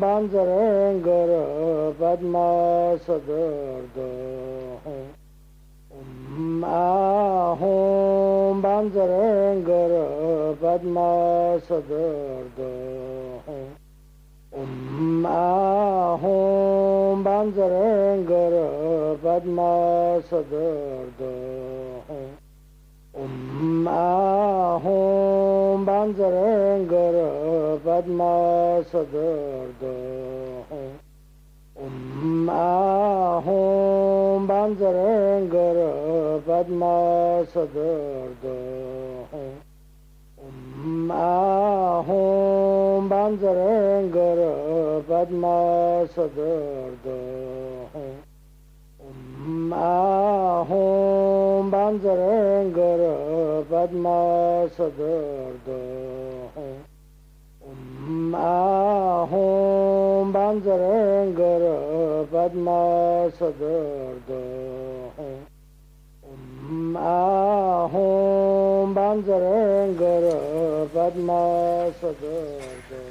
Banzarangara Padma Sadarda Ahom Banzarangara Padma Sadarda Ahom Banzarangara Padma Sadarda Ahom Banzarangara Padma Sadarda Ahom Banzarangara Padma Sadarda Ahom Banzarangara Padma Sadarda Ahom Banzarangara Padma Sadarda Ahom Banzarangara Padma Sadarda Ahom Banzarangara Padma Sadarda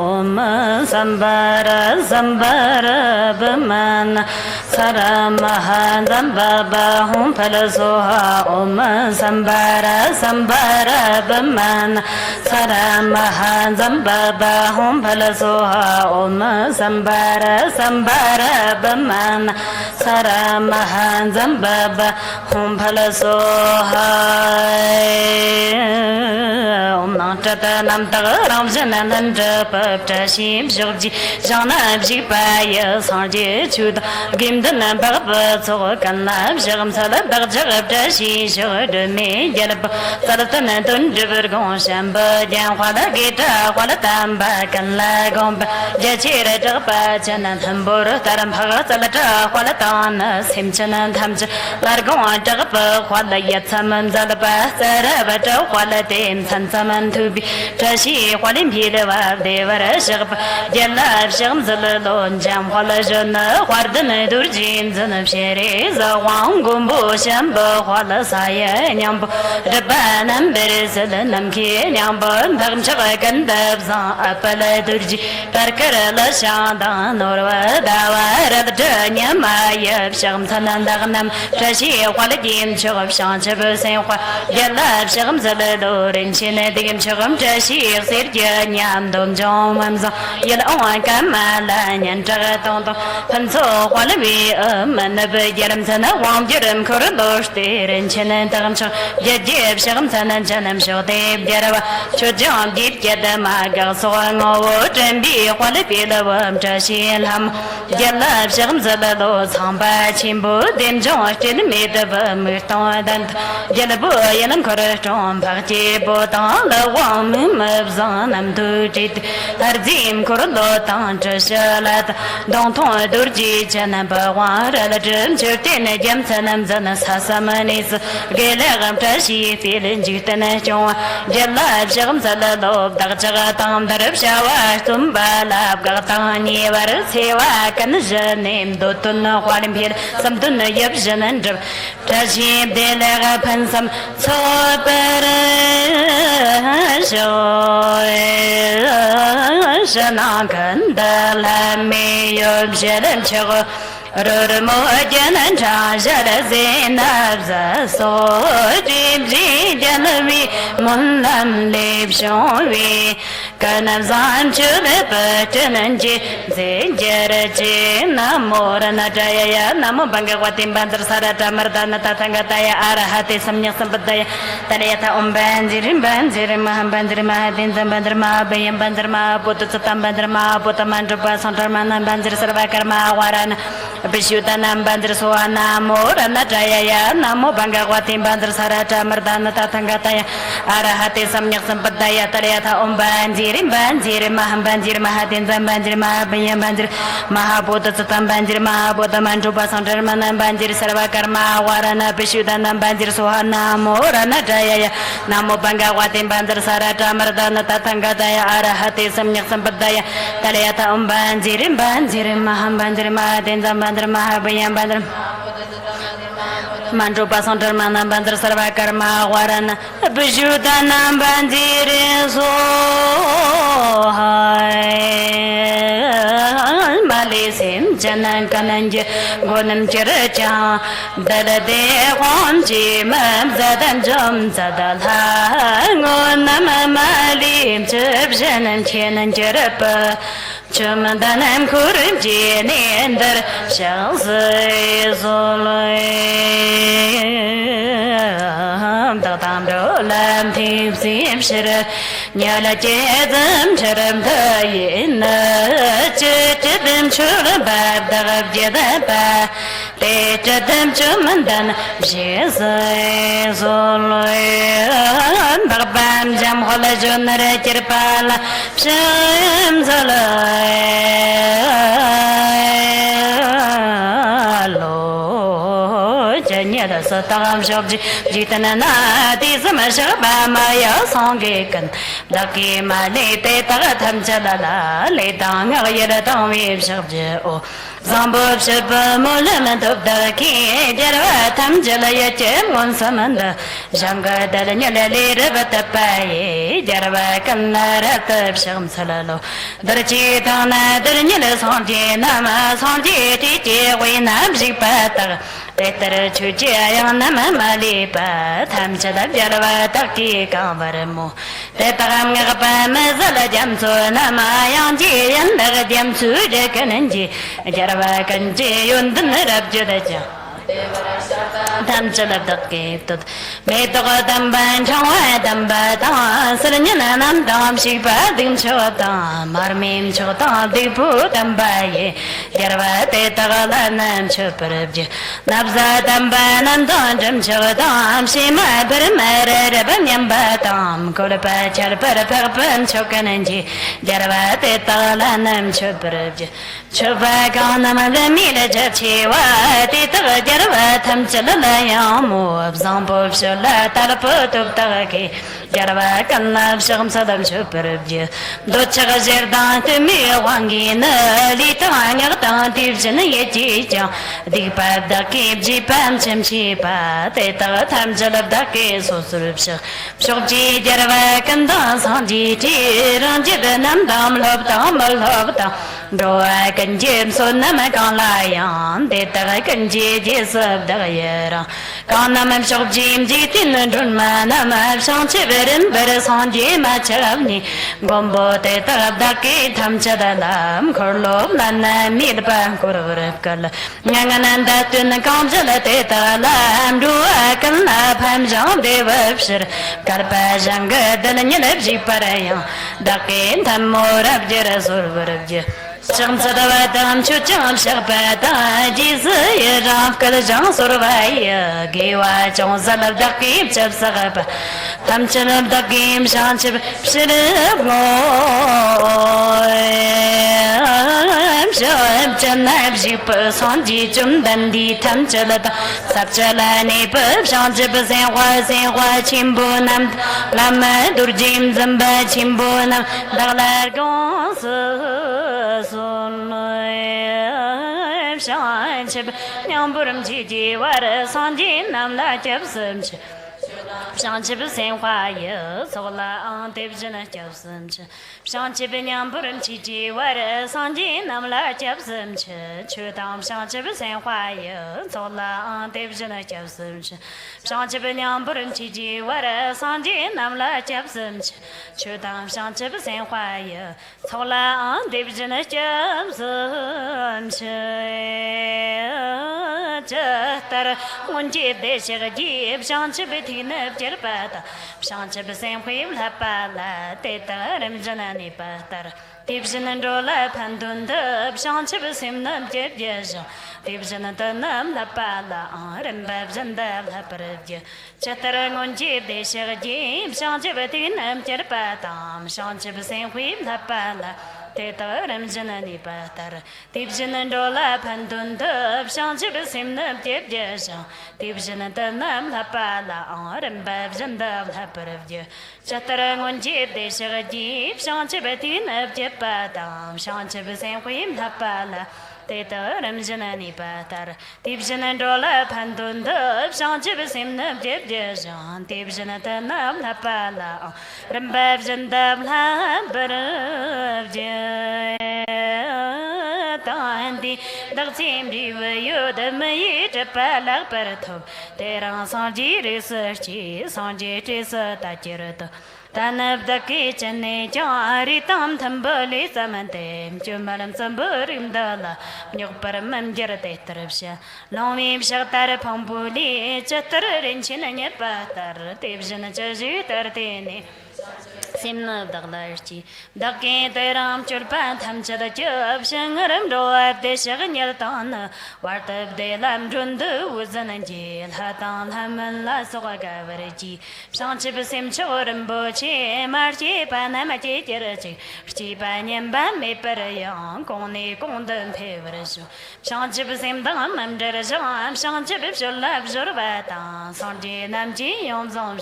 Om Sambara Sambara Bhamana Saramaha Dambaba Hum Palasoha Om Sambara Sambara Bhamana Saramaha Dambaba Hum Palasoha Om Sambara Sambara Bhamana Saramaha Dambaba Hum Palasoha Om Nantata Namtaga Ramjanan Japapta Shim Shokji Janab Jipaya Sanji Chuda Gimdana Baba Sokanab Shagam Salab Jagabta Shi Shodame Yalab Salatana Tunjabergon Shamba Janwala Gita Walatamba Kanla Gomba Jachira Japa Janan Tambur Taram Salata Walatana Simchanan Tamja Largon Jagapa Wala Yatsaman Zalaba Sarabata Walatin Sansaman to be Tashi Walimpila Devara Shagapa Jella Shamzalon Jam Walajana Wardana Durjin Zanab Shere Zawang Gumbo Shamba Wala Saya Nyambo Rabanam Beresalanam Ki Nyambo Dam Chavagandabza Apala Durji Parkara Shanda Norva Dawa Radanya Maya Shamsanandaganam Tashi Waladin Chov Shanchabu Senwa Jella Shamzalon Chinedigan Chagam Tashi Sirja Nyam Dom Jom Mamza Yelon Kamalan and Jagaton Panso Walabi Manabe Yeramsana Wam Jeram Korodos Tir and Chinantam Jajib Shamsan and Janam Shote Yarava Chojam Deep Yadamaga Soang Ovo Tembi Walabi Lavam Tashi Lam Yelab Shamzalo Samba Chimbo Dim Josh in the mid of a Murton Yelabu Yelam Koroton Party Botan the woman moves on and do it Tarzim Korolo Tantra Shalat Don't Durji Janaba War Relative Churtin Jamson and Zanas Hasamanis Gelegam Tashi feeling Jitanation Jella Jamsalov Dachagatam Darab Shawa Tumbala Gatani Varsewa Kanaja name Dotuna Walimpir Samtuna Yabjan and Tashi Delega Pensam So Shanakandala me of Jedan Chago Rurmojan and Chajazinabza so Jibji Janavi Mundam Lib Shovi Kanazan Chube Pertinanji Zajaraji Namora Najaya Namabanga Bandar Sarata Mardana Tatangataya Arahati Samya Sampataya Tariata Banzirim Banzirim Mahambandir Mahadin Zambandrma Bayam Bandarma Pututam Bandarma Putamandra Santarman Banzir Sarvakarma Waran Bishutanam Bandar Suana Mora Najaya Namo Bangawati Bandar Sarata Mardana Tatangataya Arahati Samya Sampataya Tariata Banzirim Banzirim Mahambandir Mahadin Zambandir Mahabayam Bandir Mahaputam Bandir Mahaputamandra Santarman Bandir Sarvakarma Warana Bishutanam Bandir Suana Mora Najaya Namo Bangawati Bandar Sarata Mardana Tatangataya Arahati Samyak Sampataya Taliata Banzirim Banzirim Mahambandir Mahadin Zambandir Mahabayam Bandar Manju pasantar mana bandar sarva karma warana Bijudanam bandiri so hai Malisim janan kananje gonam chiracha Dalade gomji mam zadan jom zadalha Ngonam malim chib janan chenan jirapa Chumandanam kurim jinindar shalsi solay Dagdam rolam tip sim shir Nyala jedam charam dhayin Chidim churam bab dagab jedaba Te chidam chumandan shalsi solay Dagbam jam hola junara kirpala Sham solay Janyada satam shabji jitana na di samashaba maya sangekan Daki mali te tagatam chalala le tang yada tang vib shabji o Zambub shibba mulam dub daki jarwa tam jalaya chem gon samanda Janga dalanyala le rabatapaye jarwa kanna ratab sham salalo Darchi tana daranyala sanji nama sanji titi winam jipata Tetar chuchi ayang nama malipa Tham chadab jarwa taki kambarmu Tetagam ngakapa mazala jamsu nama ayang jiyan daga jamsu jakananji Jarwa kanji yundun rab judaja Tham chalab daki tut Metogo damban changwa damba ta Saranyana nam dam shikpa dim chota Marmim chota dipu dambaye Jarwa tetagala nam chuparabja Nabza damba nam donjam chota Shima paramara rabam yamba tam Kolapa charpara parpam chokananji Jarwa tetagala nam chuparabja Chupa kanam adamila jabchiwa Tetaga jarwa tham chalala yamu Abzambo shola talapotub tagaki Jarwa kannab shagam sadam chuparabja Dochaga zerdan tumi wangina Litanya gata tivjana yechicha Dipab daki jipam chamchipa Tetaga tham chalab daki sosurubsha Shokji jarwa kandan sanji Ranjid namdam lobtam malhobtam Broa kanjim sonama kanlayan Tetaga kanji jisab dagayera Kanamam shokjim jitin drunma Namab shanchibirin barasanji machabni Gombo tetagab daki tham chadalam Korlob lana milpa kururab kala Nyanganan datun kamjala tetagalam Dua kanla pham jam devabshir Karpa janga dalanyalab jiparayan Daki tham morab jira survarabja Cham sadavatam chucham shakpata Jisa raf kal jang survaya Giwa chong zalab dakim chab sagapa Tam chalab dakim shanchib pshirab Shab chanab jipa sanji chum dandi tam chalata Sak chalani pab shanchib senwa chimbo nam Lama durjim zamba chimbo nam Daglar gonsa Shanchib Nyamburam Jiji Vara Sanji Namla Jabsumch Shanchib Senhaya Sola Devjana Jabsumch Shanchib Nyamburam Jiji Vara Sanji Namla Jabsumch Chudam Shanchib Senhaya Sola Devjana Jabsumch Shanchib Nyamburam Jiji Vara Sanji Namla Jabsumch Chudam Shanchib Senhaya Sola Devjana Jabsumch Tar Munji Deshag Jib Shanchib Tina Jerpata Shanchib Senhim Lapala Tetaram Janani Patar Tibjan and Rola Pandunda Shanchib Simnam Jebja Tibjanatanam Lapala Rembabjanda Laparavja Chatarang Jib Deshag Jib Shanchib Tinam Jerpatam Shanchib Senhim Lapala Tetaram Janani Patar Tibjanandola Pandunda Shanchib Simnam Jebja Tibjanatanam Lapala Rembabjanda Laparavja Chatarang Jib Deshag Jib Shanchib Tinam Jepatam Shanchib Senhim Lapala te ta ram jana ni pa tar tip jana dola pan dun da shang ji sim na je je jan tip jana ta nam la pa la ram ba jan da la bar je Tandi dag sim ri yo de me je pa la par tho te ran san ji re sa chi san je te sa ta chi ra ta Tanab the kitchen, Jari Tam Tamboli Samante, Jumalam Samburim Dala, Nuparam Gerate, Long Shatar Pambuli, Chatter in Chin and yet Patar, Tivjan Jazu 13. Simna Daglarchi, Daki Ram Churpan, Hamcha the Job, Shangaram Doab, the Shagan Wart of the Lam Jundu was an jail, Hatan Haman La Sogavariji, Sanchip Sim Choram Bochi, Marchi Panamachi, Chipanian Bam Meperayan, Koni Kondan Peverish, Sanchip Sim Dam, Amderajan, Sanchip Sholab Zorvata, Sanji Namji, Yonzon,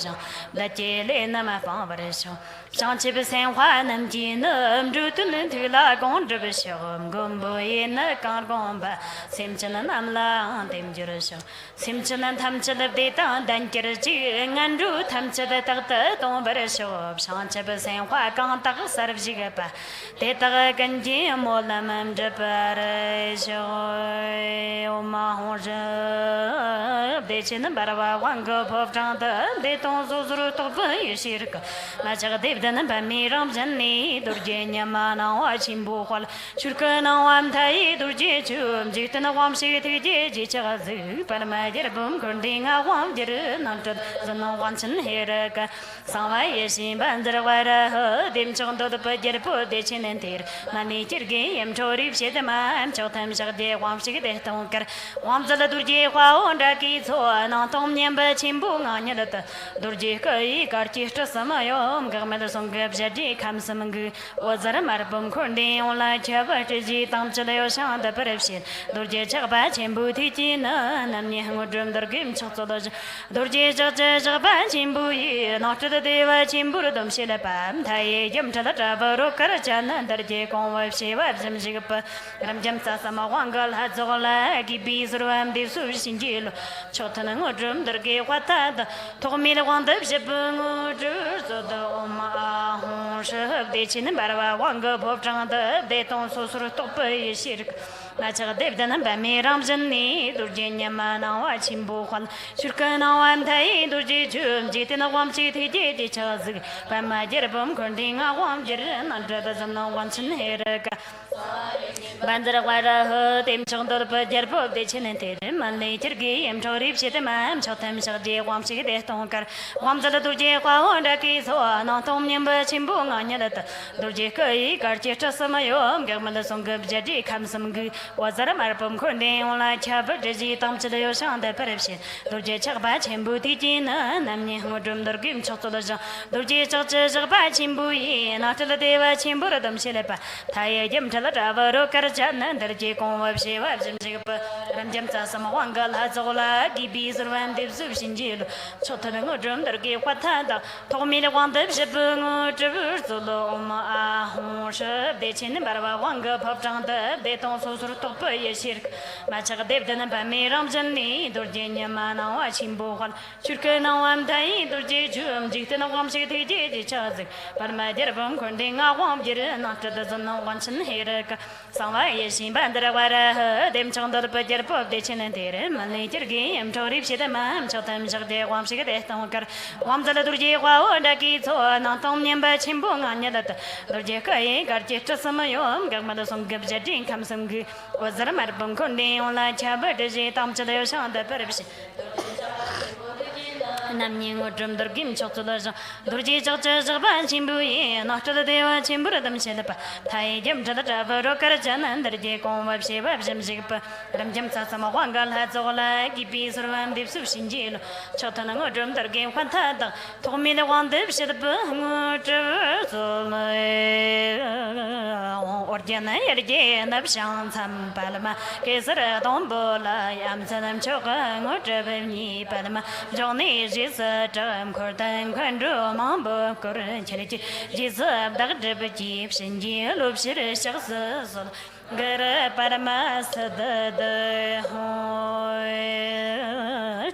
the Jelena Mafaverish. Sanchip San Juan and Gina, Drutun to La Gondrabisham, Gumbo in the Carbomba, Simpson and Amla, Dangerous. Simpson and Tamcha of Data, Dankerji, and Drew Tamcha the Tata, Tomberesho, Sanchip San Juan, Contact Sarv Gigapa, Data Ganji, Molam and Japaresho, Mahorja, Dechin and Barava, one go of Janta, Deton Zuru Topa, Yashirka, Macha Devdan by me, Ramjani, Durgenia Mana, watching Bohol, Shurkana, I'm tired, Durjechum, Jitana Wam City, Jichazu, Panama, Boom, Kundinga, Wam, did not the no once in here. Sama Yesim, Bandara, Dim Chondo, the Pajer, the Chin and Tear, Manager game, Tori, Shetama, and Chotam Shade, Wam Shigate, Tonker, Wam the Durje, Wandaki, so Antom Yamba Chimbung, Anelata, Durje, Karchista Samayom, Gamma Song Gabjadi, Kamsamangu, was a Marabum Kundi, Ola Chavati, Tamchaleo Shan, the Pereption, Durje Chabach, and Butitina, Namni Hamudrum, the Gim Chotology, Durje Jabach, Imbui, not to the Deva Chimburum Shilapam, Tai, Jim Talatava, Karachan, and the J. Conway Shiva, Jimjigapa, Ramjam Sasama, Wangal, Hadzola, Gibis, Ram, the Sushinjil, Chotan, Udrum, the Gay Watad, Tomila Wanda, Jibun, the Dechin, Barava, Wanga, Bobjanda, Deton, Sosur, Topa, Shirk. Nacha Devdan by me, Ramjani, Durgenia Mana, Chimbo, Shurkana, and Tai, Durji, Jitina, Wam City, Chaz, by my Jerabum, Kundinga, Wam Jeran, and Brothers no once in here. Bandara Wara, Tim Chondor, Jerbo, the Chinate, and later game, Torip, Shetaman, Chotam Shadi, Wam City, Tonker, Wamza Durje, Wandaki, so not Omnium, Chimbung, Anelata, Durje, Garchester Samayom, Gamma Song Jadi, comes some good. Was a marpum Kunde, like Chabaji, Tom to the Ocean, the Perception, Durje Chabach, and Butina, Namni Hudrum, the Gim Chotoloja, Durje Churches of Bachimbui, and after the Deva Chimburadam Shilepa, Tai Jim Talatava, Rokarjan, and the J. Conweb Shiva, Jim Jigapa, and Jim Tasamawangal, Hazola, Gibis, and Div Subshinjil, Chotanudrum, the Gay Watanda, Tommy the one that Shipun, Traversolo, Hosha, the Chinabara, Wanga, Popjanda, they don't so. Topa Yashirk, Macha Devdan by me, Ramjani, Durgenia Mana, Chimbo, Shurkana, I'm dying, Durje, Jitana, Wam City, Chaz, but my dear Bum, Kundinga, Wam, not to the no once in here. Some Yashim Bandara, them Chonda, the Pajer, the Chin and Tere, Manager game, Torip Shetaman, Chotam Jade, Wam City, Tonker, Wam the Durje, Daki, so not only by Chimbung, Anelata, Durje, Garchester Samayom, Gamma Song Gabjadin, comes some good. Was a Marabum Kundi, like Chabaji, Tom to the Ocean, the Perception. Naming or drum the Gim Chotoloja, Durji Churches of Chimbu, not to the Deva Chimburadam Shilapa, Tai Jim to the Java, Rokarajan, and the J. Conweb Shiva, Jim Zipa, Ramjam Sasamawangal, Hazola, Gibis, Ram, the Sushinjil, Chotan or drum the game Quantada, Tommy the one Dev Shilapa, Ordiana, and Abshan, Sam Palama, Kesara, Dombola, Amsterdam Choka, or Jabani, Palama, Johnny. Jesus Dam Kordan Quandro Mambo Koran Chilichi Jesus Dagdeb Jeep Shinji Lupshir Shakhs Gara Paramasa the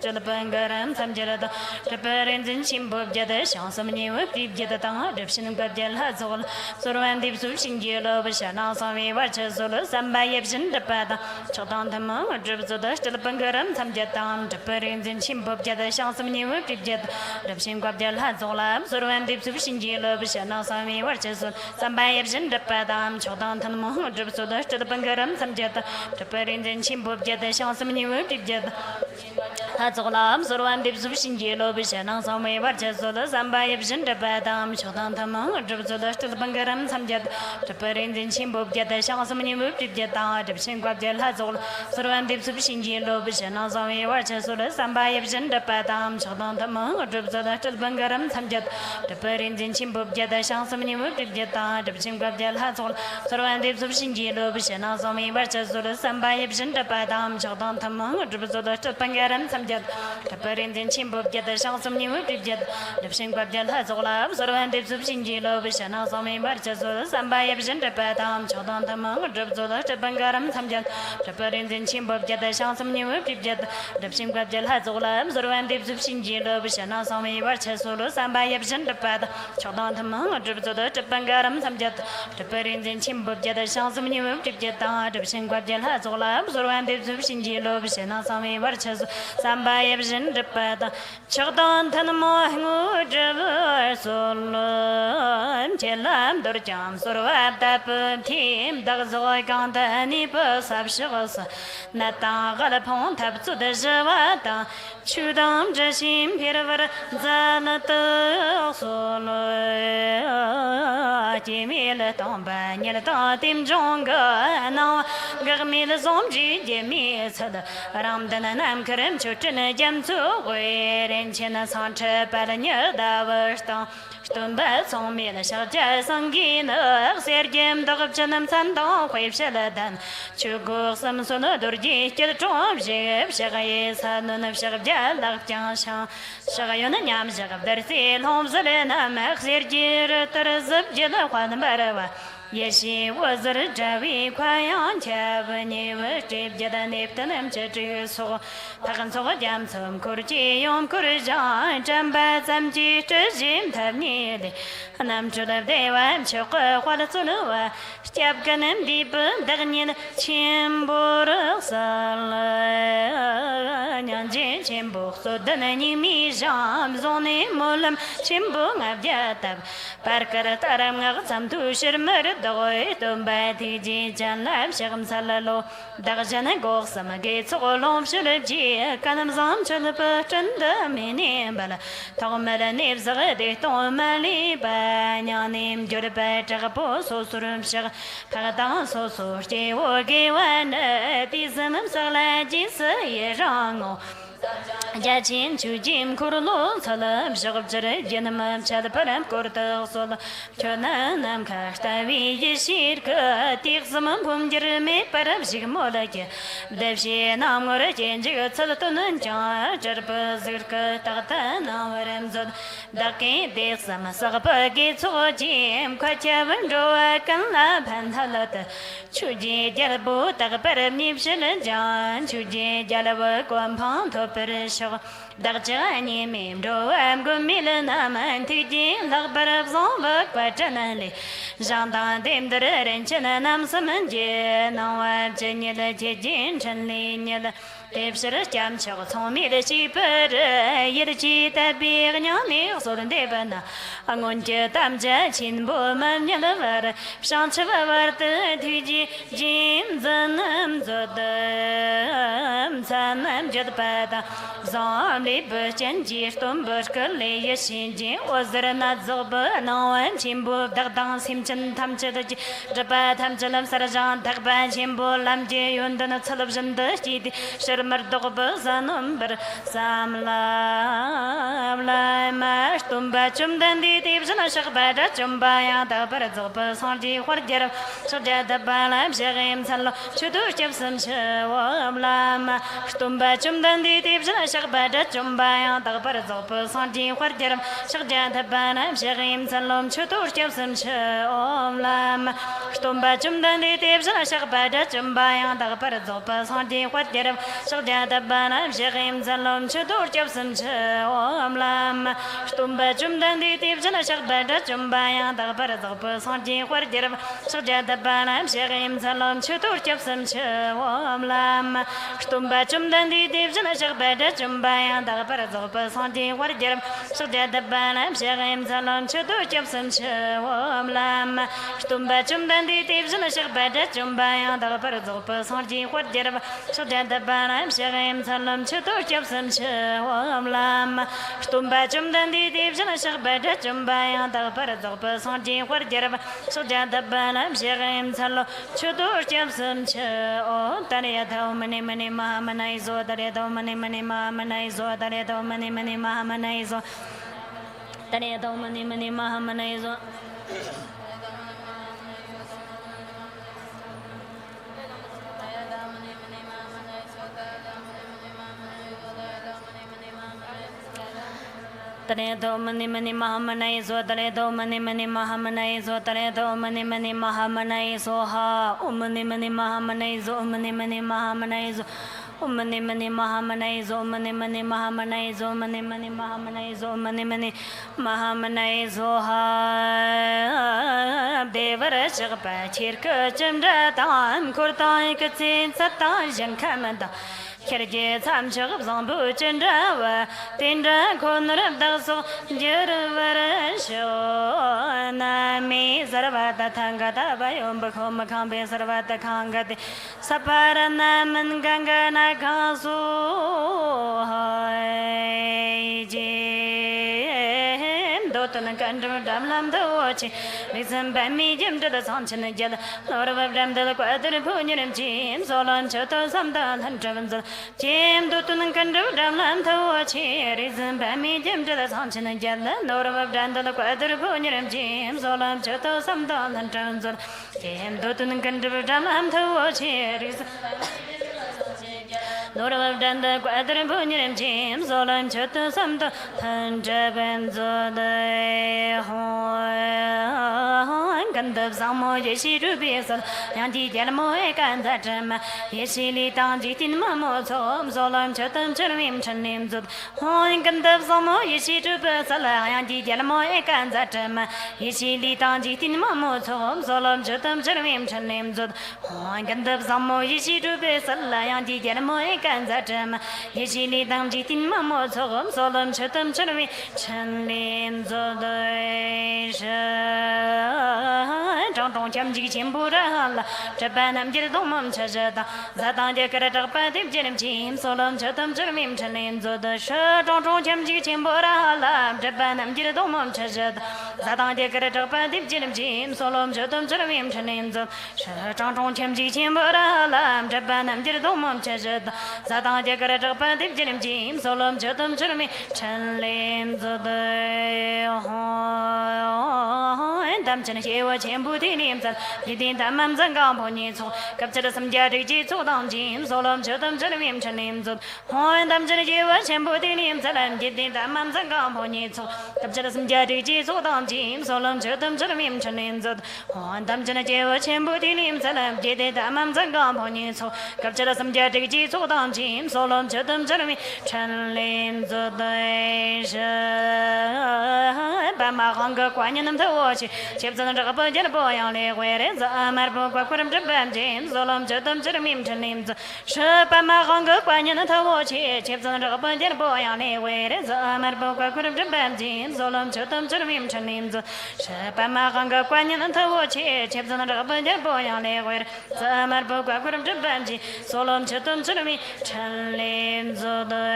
Jalabangaram Samjada Preparings in Chimbo Jada Shansam New Jada Adoption Gajal Hazol Suran Deep Sushin Jelo Shana Sami Watches Samba Yepsin the Pada Chotan Tama Drips of the Jalabangaram Samjatam Preparings in Chimbo Jada Shansam New Jada Adoption Gajal Hazola Suran Deep Sushin Jelo Shana Sami Watches Samba Yepsin the Padam Chotan Tama Drips of the Jalabangaram Samjata Preparings in Chimbo Jada Shansam New Jada Hazolam Suran Deep Sushin Jelo Shana Sami Watches Samba Yepsin the Padam Chotan Tama Drips of the Jalabangaram Samjat Preparings in Chimbo Jada Shansam New Jada Adoption Gajal Hazol Suran Deep Sushin Jelo Shana Sami Watches Samba Yepsin the Padam Chotan Tama Drips of the Jalabangaram Samjat Preparings in Chimbo Jada Shansam New Jada Adoption Gajal Hazol Suran Deep Sushin Jelo Shana Sami Watches Samba Yepsin the Padam Chotan Tama Drips of the Jalabangaram Samjat Preparings in Chimbo Jada Shansam New Jada Adoption Gajal Hazol Suran Deep Sushin Jelo Shana Sami Watches Samba Yepsin the Padam Chotan Tama Drips of the Jalabangaram Samjat Preparings in Chimbo Jada Shansam New Jada Adoption Gajal Hazol Suran Deep Sushin Jelo Shana Sami Watches Samba Yepsin the Padam Chotan Tama Drips of the Jalabangaram Samjat Preparings in Chimbo Jada Shansam New Jada Adoption Gajal Hazol Suran Deep Sushin Jelo Shana Sami Watches Samba Yepsin the Padam Chotan Tama Hangu Driver Solom Chelam Dorjam Survat Dap Team Dagzoi Gandani Persab Shivas Nata Galapon Tap to the Javata Chudam Jashim Piravar Zanata Solo Jimil Tomba Nilata Tim Jonga now Garmil Zomji Jimmy Sada Ramdanam Karim Chutin Jamsu Where in China Sancha Palanya Davasta Stumba Somil Sharja Sangina Sergem Dogchanam Sando Wave Shaladan Chugo Samson Durji Chiltrom Jib Shagay Sanon of Sharja Lakjansha Shagayon Yam Shagab Darsil Homes Elena Maxir Jir Tarazab Jilla Wanbarava Yeshi was a Javi Kwayan Chavani Vashib Jada Neptanam Chetriso Takanso Jamsum Kurji Yom Kurja Jamba Samji Jim Tamnili Anam Chula Deva Choka Walatunua Stabganam Deep Daniel Chimbur Sala Nyanji Chimbo So Danani Mijam Zoni Mulam Chimbung Abjatab Parkara Taram Sam to Shirmer Doi Tumba Tiji Janab Shagam Salalo Darjana Gorsam Gates Olom Shulaji Kanam Zam Chulapa Chanda Minimbala Tomala Nibs Redi Tomali Banyanim Jurapa Tarapo Sosurum Shag Paradan Soso Shewogi Wana Tizam Salajis Yerango Jachin Chujim Kurlo Salam Shagabjare Jenamam Chadaparam Kurta Sola Chonanam Kashtavi Yeshirka Tixamam Pumjirme Param Shigmolaki Devshi Namora Jenjig Salatunan Jar Jarpa Zirka Tata Navaremzod Daki Desam Sagapagi Sojim Kwachavan Joa Kanla Panhalata Chuji Jalbu Takaparam Nipshan Jan Chuji Jalawa Guampam Perisho Darjani Mimdo am Gumilana Mantiji Lagbarab Zomba Quatanali Jandan Dim the Renchanam Samanje Noa Jenila Jin Chanlinilla Devsher Jam Chotomi the Sheeper Yirchi Tabirnyani Sodan Debana Angunja Tamja Chinbo Manjalavar Shanchavar Tiji Jim Zanam Zodam Sanam Jadpada Zombi Burchan Jistum Burkali Yashinji was there not Zoba no and Chimbo Dardan Simchan Tamchaji Jabat Hamjalam Sarajan Takban Chimbo Lamji Yundan Television the Shit merdog zanumber samla la ma tumba chum dan di tib zana shakba da chumba ya da bar zob sanji khwar jer soja da bala bjegim salo chudu chepsam chawam la ma tumba chum dan di tib zana shakba da chumba ya da bar zob sanji khwar jer soja da bala bjegim salo chudu chepsam chawam la ma tumba chum dan di tib zana shakba da chumba ya da bar zob sanji khwar jer soja da bala bjegim salo chudu chepsam chawam la ma tumba chum dan di tib zana shakba da chumba ya da bar zob sanji khwar jer soja da bala bjegim salo chudu chepsam chawam la ma tumba chum dan di tib zana shakba da chumba ya da bar zob sanji khwar jer soja da bala bjegim salo chudu chepsam chawam la ma tumba chum dan di tib zana shakba da chumba ya da bar zob sanji khwar jer soja da bala bjegim salo chudu chepsam chawam la ma tumba chum dan di tib zana shakba da chumba ya da bar zob sanji khwar jer soja da bala bjegim salo chudu chepsam chawam tare da mane mane ma manai zo tare da mane mane ma manai zo tare da mane mane ma manai zo tare da mane mane ma manai zo tare do mani mani mahamanai zo tare do mani mani mahamanai zo tare do mani mani mahamanai zo ha mani mani mahamanai zo mani mani mahamanai zo mani mani mahamanai zo mani mani mahamanai zo mani mani mahamanai zo mani mani mahamanai zo ha devar shagpa chirka chimra tan kurtai katsin satan jankamada Kerje tam chagab zambu chendrawa tendra konrab daso jirvara shona me sarvata thangata bayom bakhom khambe sarvata khangate saparana man ganga na khasu hai je dotan kandru damlam dochi rizam bami jim da sanchen jala norva dam da quadru punyiram jim solon chato samdan hantravan Jim Dutun can do Damlan to cheer isn't by me, Jim to the Sanchin and Jella, nor of Dandal Quadruponium, James, Olam Chato, some Don and Johnson. Jim Dutun can do Damlan to cheer is. Lord of Danda Quadruponium, James, Olam Chato, some Tanjabans of the Gandab Samo, Yeshi Rubies, Yanti Delmo, and that Yeshili Tanjitin Mamo, Zolam Chatam Chermim Chanim Zud, Hoing Gandab Samo, Yeshi Rubes, Yanti Delmo, and that Yeshili Tanjitin Mamo, Zolam Chatam Chermim Chanim Zud, Hoing Gandab Samo, Yeshi Rubes, Yanti Delmo, and that Yeshili Tanjitin Mamo, Zolam Chatam Chermim Chanim Zud. Trong chăm chỉ chim bù ra là chập bàn nằm chỉ đông mầm chả chả ta za tăng chỉ cái trắc bàn tiếp chỉ niệm chim solo lâm chả tâm chả mìm chả niệm rồi đó sơ trong chăm chỉ chim bù ra là chập bàn nằm chỉ đông mầm chả chả ta za tăng chỉ cái trắc bàn tiếp chỉ niệm chim solo lâm chả tâm chả mìm chả niệm rồi sơ trong chăm chỉ chim bù ra là chập bàn nằm chỉ đông mầm chả chả ta za tăng chỉ cái trắc bàn tiếp chỉ niệm chim solo lâm chả tâm chả mìm chả niệm rồi đó đam chân hiếu chim bù đi niệm dân đi đến đam mầm dân cao phong nhị số gặp chân sâm gia đi chỉ số đăng chim số lâm chớ tâm chớ niệm chân niệm dân hoan đam chân hiếu chim bù đi niệm dân đi đến đam mầm dân cao phong nhị số gặp chân sâm gia đi chỉ số đăng chim số lâm chớ tâm chớ niệm chân niệm dân hoan đam chân hiếu chim bù đi niệm dân đi đến đam mầm dân cao phong nhị số gặp chân sâm gia đi chỉ số đăng chim số lâm chớ tâm chớ niệm chân niệm dân đây ba ma hong cơ quan nhân thâu chi chép dân ra bờ dân bờ yang lệ quê đến giờ mar bờ qua quê đâm bám chém zolom chớ tâm chớ mìm chân niệm giờ sơ ba ma hong cơ quan nhân thâu chi chép dân ra bờ dân bờ yang lệ quê đến giờ mar bờ qua quê đâm bám chém zolom chớ tâm chớ mìm chân niệm giờ sơ ba ma hong cơ quan nhân thâu chi chép dân ra bờ dân bờ yang lệ quê giờ mar bờ qua quê đâm bám chém zolom chớ tâm chớ mìm chân niệm giờ đây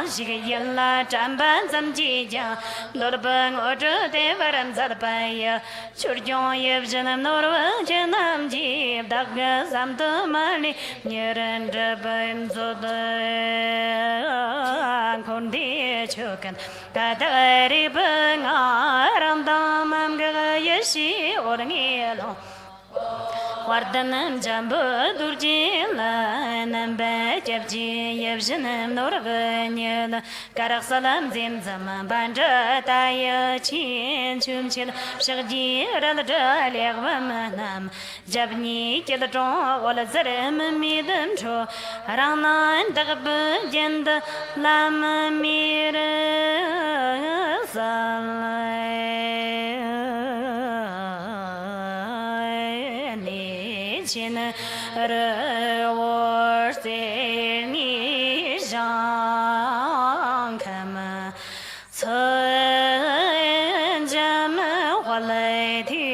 光是个人啦，站板咱们几家，落了本我这得把人咋的办呀？去将也不是那落了这南极，大个咱们的马里，女人这本做的空地去看，大大的本啊，让他们个也是我的眼龙。Vardanam jambu durjila namba jabji yabjanam norvanyala karaksalam zimzam banja taya chin chumchil shagji raljalagvamanam jabni kiljon wala zaram midam cho ranan dagb jend lam mir Chin reward ni jang kama chen jam wale ti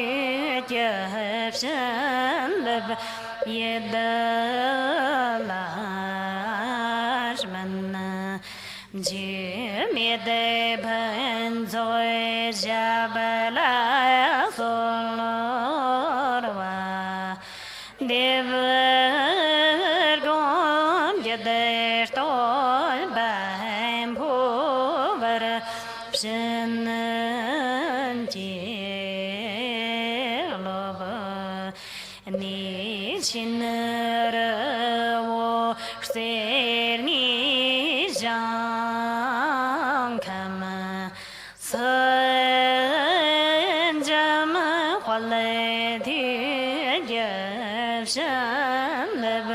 jab shan lab yed lashman ji me de ban zoi jabala solorwa Dever gom jeder stol beim pover psenen lov ni chinner wo ster ni jang kam sen jam khale thi Shanab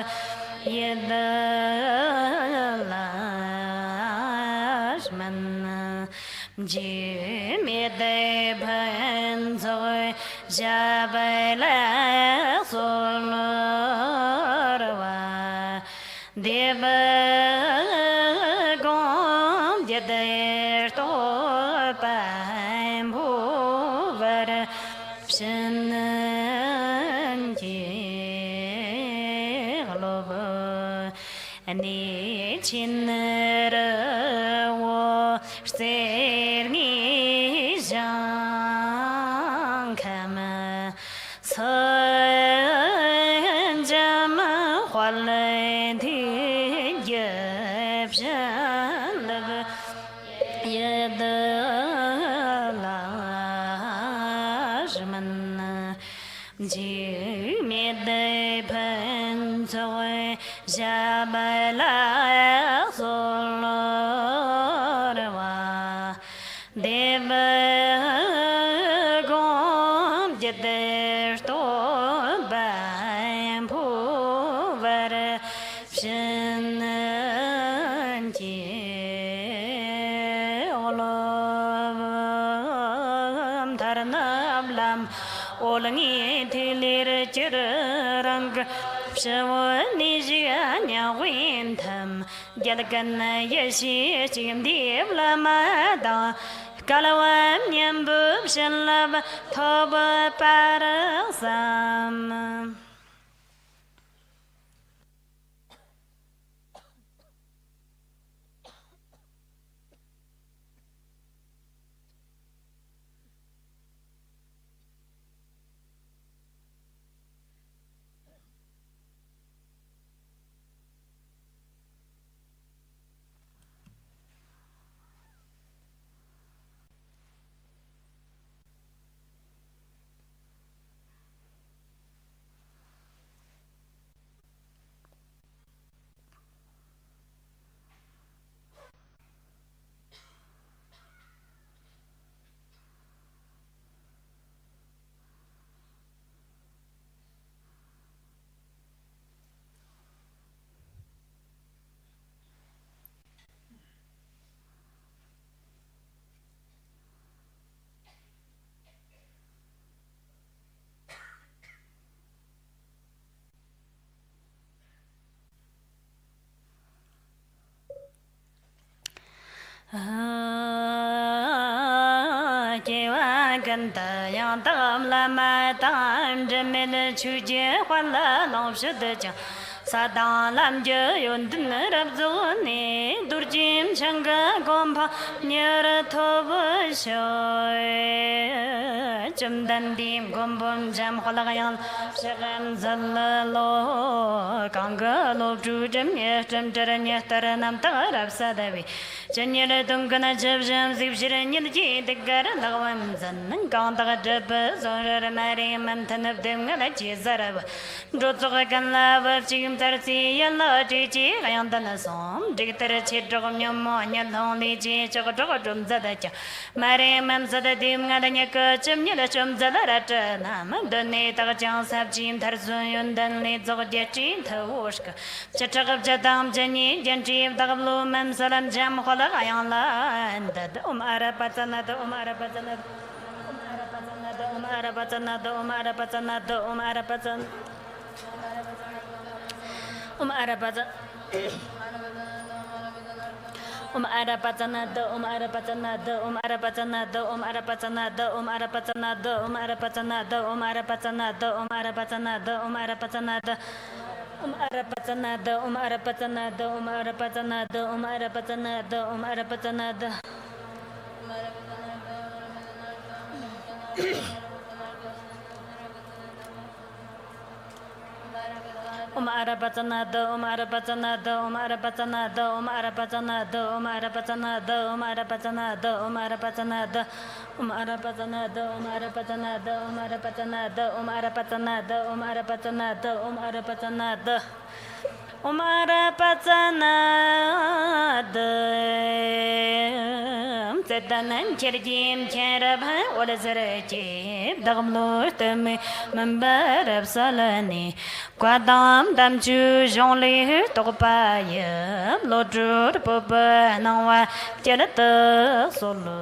Yedalashman Jimmy de Banzoy Jabala Solorwa Devagom Yeder Topam Hoover Ani chinner wo ster ni jang kama san jam khwal thi yeb shan lab yed lashman ji me de ban zoe Jabala solorwa deva gom jeder to bam pover shen ji olam tarnam lam olangi thilir chirang Shawani Jianya Wintam Yalakana Yashi Jim Divlamada Kalawam Yambub Shalab Toba Parasam Ganta yang tam la ma tam je me le chu je huan la long shi de jiang Sadang lam je yun din rab zo ni dur jim changa gom pa nyer tho bu shoy chum dan dim gom bom jam khola yang shagam zal lo kang ga lo ju jam ye jam jar nye tar nam ta rab sa da vi jenye dung gana jab jam zip jir nye ji de gar la wam zan nang kang ta jab zo ra mari man tan dem ga ji zarab ro zo gan la ba chim tar si ya la ji ji yang dan som de tar che dog nyam mo nya long li ji cho go dum za da cha mari man za da dim ga da nya ka chim nya da chum za la ra ta na ma da ne ta ga chang sab jim tar zo yun dan le zo de chi tha wosh ka cha cha ga ja dam jani jan ji da ga lo man salam jam khola ga yang la da ara patana da ara patana ara patana ara patana ara patana ara patana ara patana ara patana ara patana ara patana ara patana ara patana ara patana ara patana ara patana Umarapatanada, Umarapatanada, Umarapatanada, Umarapatanada, Umarapatanada. Umarapatanada, Umarapatanada, Umarapatanada, Umarapatanada, Umarapatanada, Umarapatanada, Umarapatanada, Umarapatanada, Umarapatanada, Umarapatanada, Umarapatanada, Umarapatanada, Umarapatanada. Umarapatanada Sedanan Cherjim Cherabha Olazarajib Dagmlur Tame Memberab Salani Quadam Damju Jean-Li Tokpaya Lodrur Popa Nawa Jelata Solo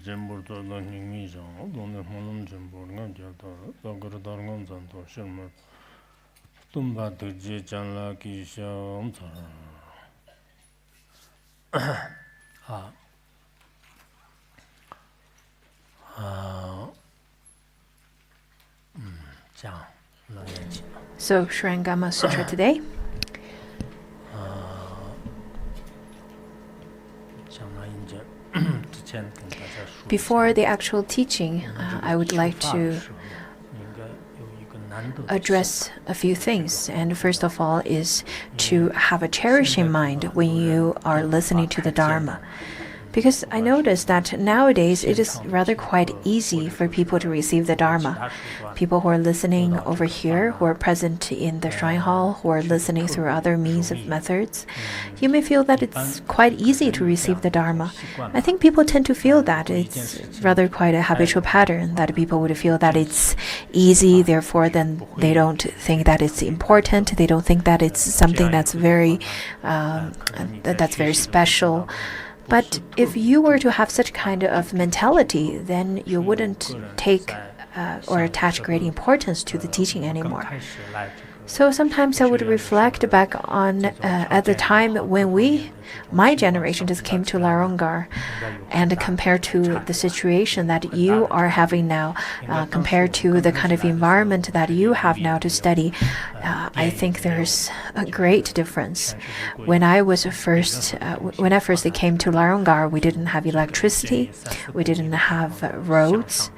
Jemburto la nimi jang, donne monum jembur ngan jata, dagar darngan zanto shirma, tumba terje janla ki sham ta. So, Shrangama Sutra today. Before the actual teaching, I would like to address a few things. And first of all is to have a cherishing mind when you are listening to the Dharma. Because I noticed that nowadays it is rather quite easy for people to receive the Dharma. People who are listening over here, who are present in the shrine hall, who are listening through other means of methods, you may feel that it's quite easy to receive the Dharma. I think people tend to feel that it's rather quite a habitual pattern, that people would feel that it's easy, therefore then they don't think that it's important, they don't think that it's something that's very special. But if you were to have such kind of mentality, then you wouldn't take or attach great importance to the teaching anymore. So sometimes I would reflect back on at the time when my generation just came to Larongar, and compared to the situation that you are having now, compared to the kind of environment that you have now to study, I think there's a great difference. When I first came to Larongar, we didn't have electricity, we didn't have roads.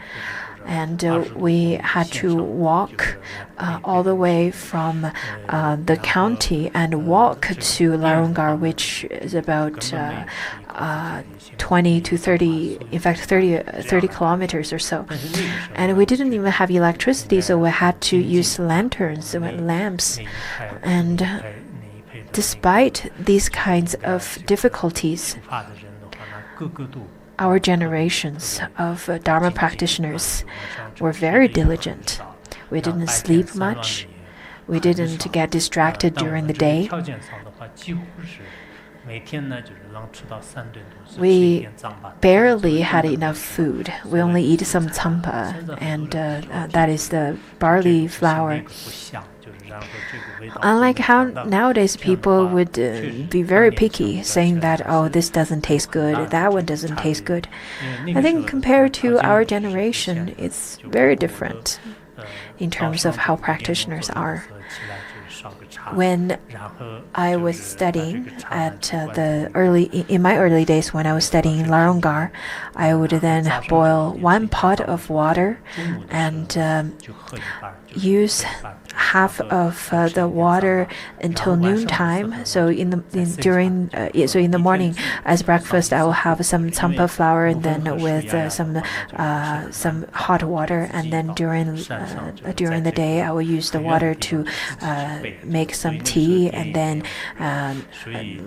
And we had to walk all the way from the county and walk to Larongar, which is about 20 to 30, in fact 30 kilometers or so. And we didn't even have electricity, so we had to use lanterns, lamps. And despite these kinds of difficulties, our generations of Dharma practitioners were very diligent. We didn't sleep much. We didn't get distracted during the day. we barely had enough food. We only eat some tsampa, and that is the barley flour. Unlike how nowadays people would be very picky, saying that, oh, this doesn't taste good, that one doesn't taste good. I think compared to our generation, it's very different in terms of how practitioners are. When I was studying in my early days when I was studying in Larongar, I would then boil 1 pot of water and use half of the water until noontime. So in the morning as breakfast, I will have some tsampa flour and then with some hot water, and then during the day I will use the water to make some tea, and then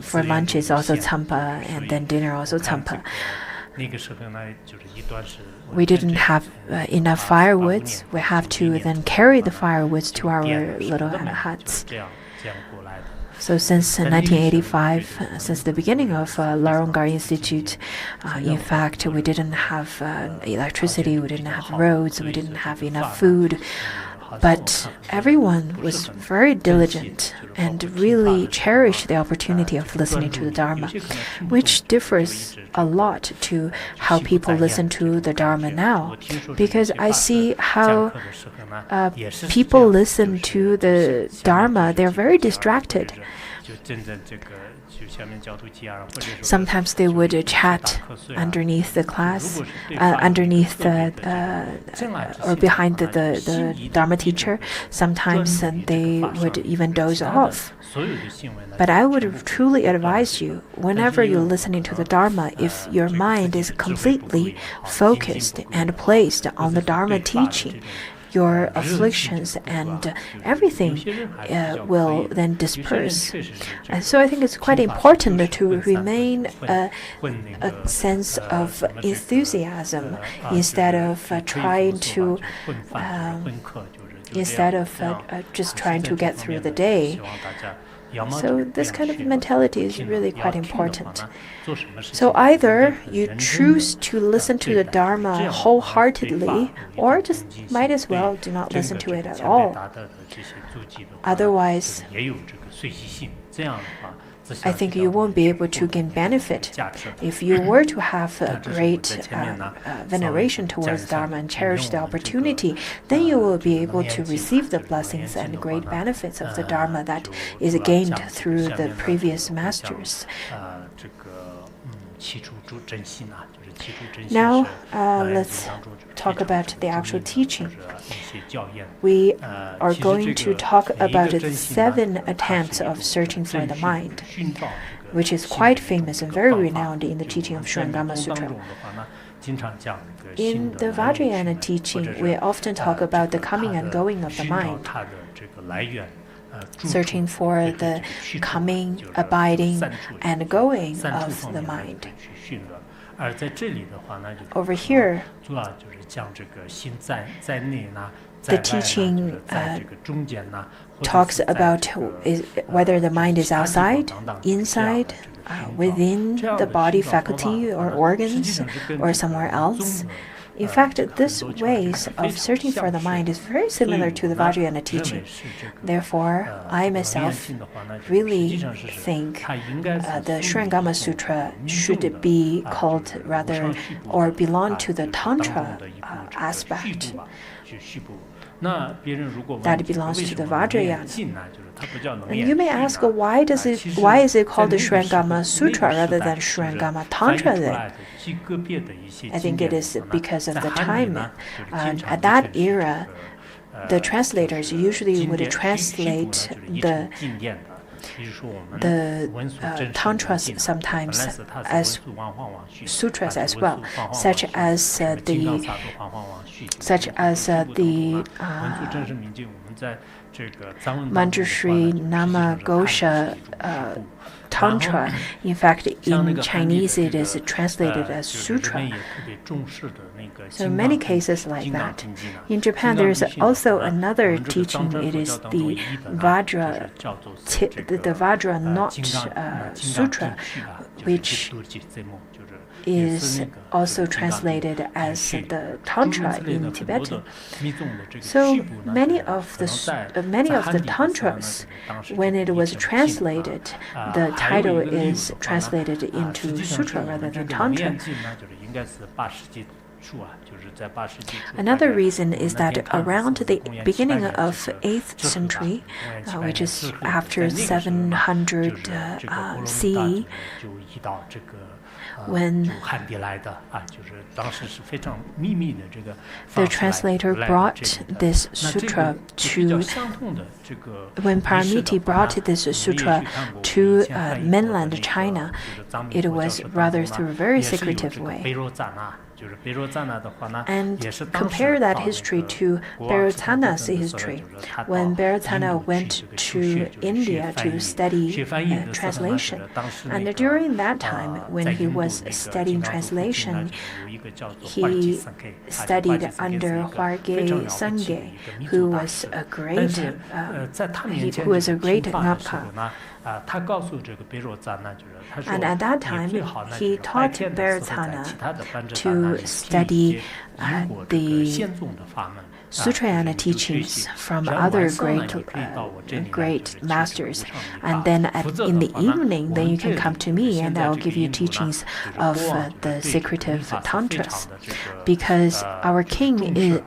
for lunch is also tsampa, and then dinner also tsampa. We didn't have enough firewoods. We have to then carry the firewoods to our little huts. So since 1985, since the beginning of Larongar Institute, in fact, we didn't have electricity, we didn't have roads, we didn't have enough food. But everyone was very diligent and really cherished the opportunity of listening to the Dharma, which differs a lot to how people listen to the Dharma now. Because I see how people listen to the Dharma, they're very distracted. Sometimes they would chat underneath the class, or behind the Dharma teacher. Sometimes they would even doze off. But I would truly advise you, whenever you're listening to the Dharma, if your mind is completely focused and placed on the Dharma teaching, your afflictions and everything will then disperse. And so I think it's quite important to remain a sense of enthusiasm instead of just trying to get through the day. So this kind of mentality is really quite important. So either you choose to listen to the Dharma wholeheartedly, or just might as well do not listen to it at all. Otherwise, I think you won't be able to gain benefit. If you were to have a great veneration towards Dharma and cherish the opportunity, then you will be able to receive the blessings and great benefits of the Dharma that is gained through the previous masters. Now, let's talk about the actual teaching. We are going to talk about 7 attempts of searching for the mind, which is quite famous and very renowned in the teaching of Shurangama Sutra. In the Vajrayana teaching, we often talk about the coming and going of the mind, searching for the coming, abiding, and going of the mind. Over here, the teaching talks about whether the mind is outside, inside, within the body faculty or organs, or somewhere else. In fact, this ways of searching for the mind is very similar to the Vajrayana teaching. Therefore, I myself really think the Shurangama Sutra should be called rather, or belong to the Tantra aspect. That belongs to the Vajrayana. And you may ask, why is it called the Shurangama Sutra rather than Shurangama Tantra then? I think it is because of the time. At that era, the translators usually would translate the tantras sometimes as sutras as well, such as the Manjushri Nama Ghosha Tantra. In fact, in Chinese it is translated as sutra. So many cases like that. In Japan, there is also another teaching. It is the Vajra, the Vajra Knot Sutra, which is also translated as the Tantra in Tibetan. So many of the tantras, when it was translated, the title is translated into sutra rather than tantra. Another reason is that around the beginning of 8th century, which is after 700 CE, when the translator brought this sutra to, when Paramiti brought this sutra to mainland China, it was rather through a very secretive way. And compare that history to Bhairathana's history. When Bhairathana went to India to study translation, and during that time, when he was studying translation, he studied under Hwarge Sangye, who was a great Ngapka. And at that time, he taught Bhairathana to study the Sutrayana teachings from other great masters. And then in the evening, then you can come to me and I'll give you teachings of the secretive tantras. Because our king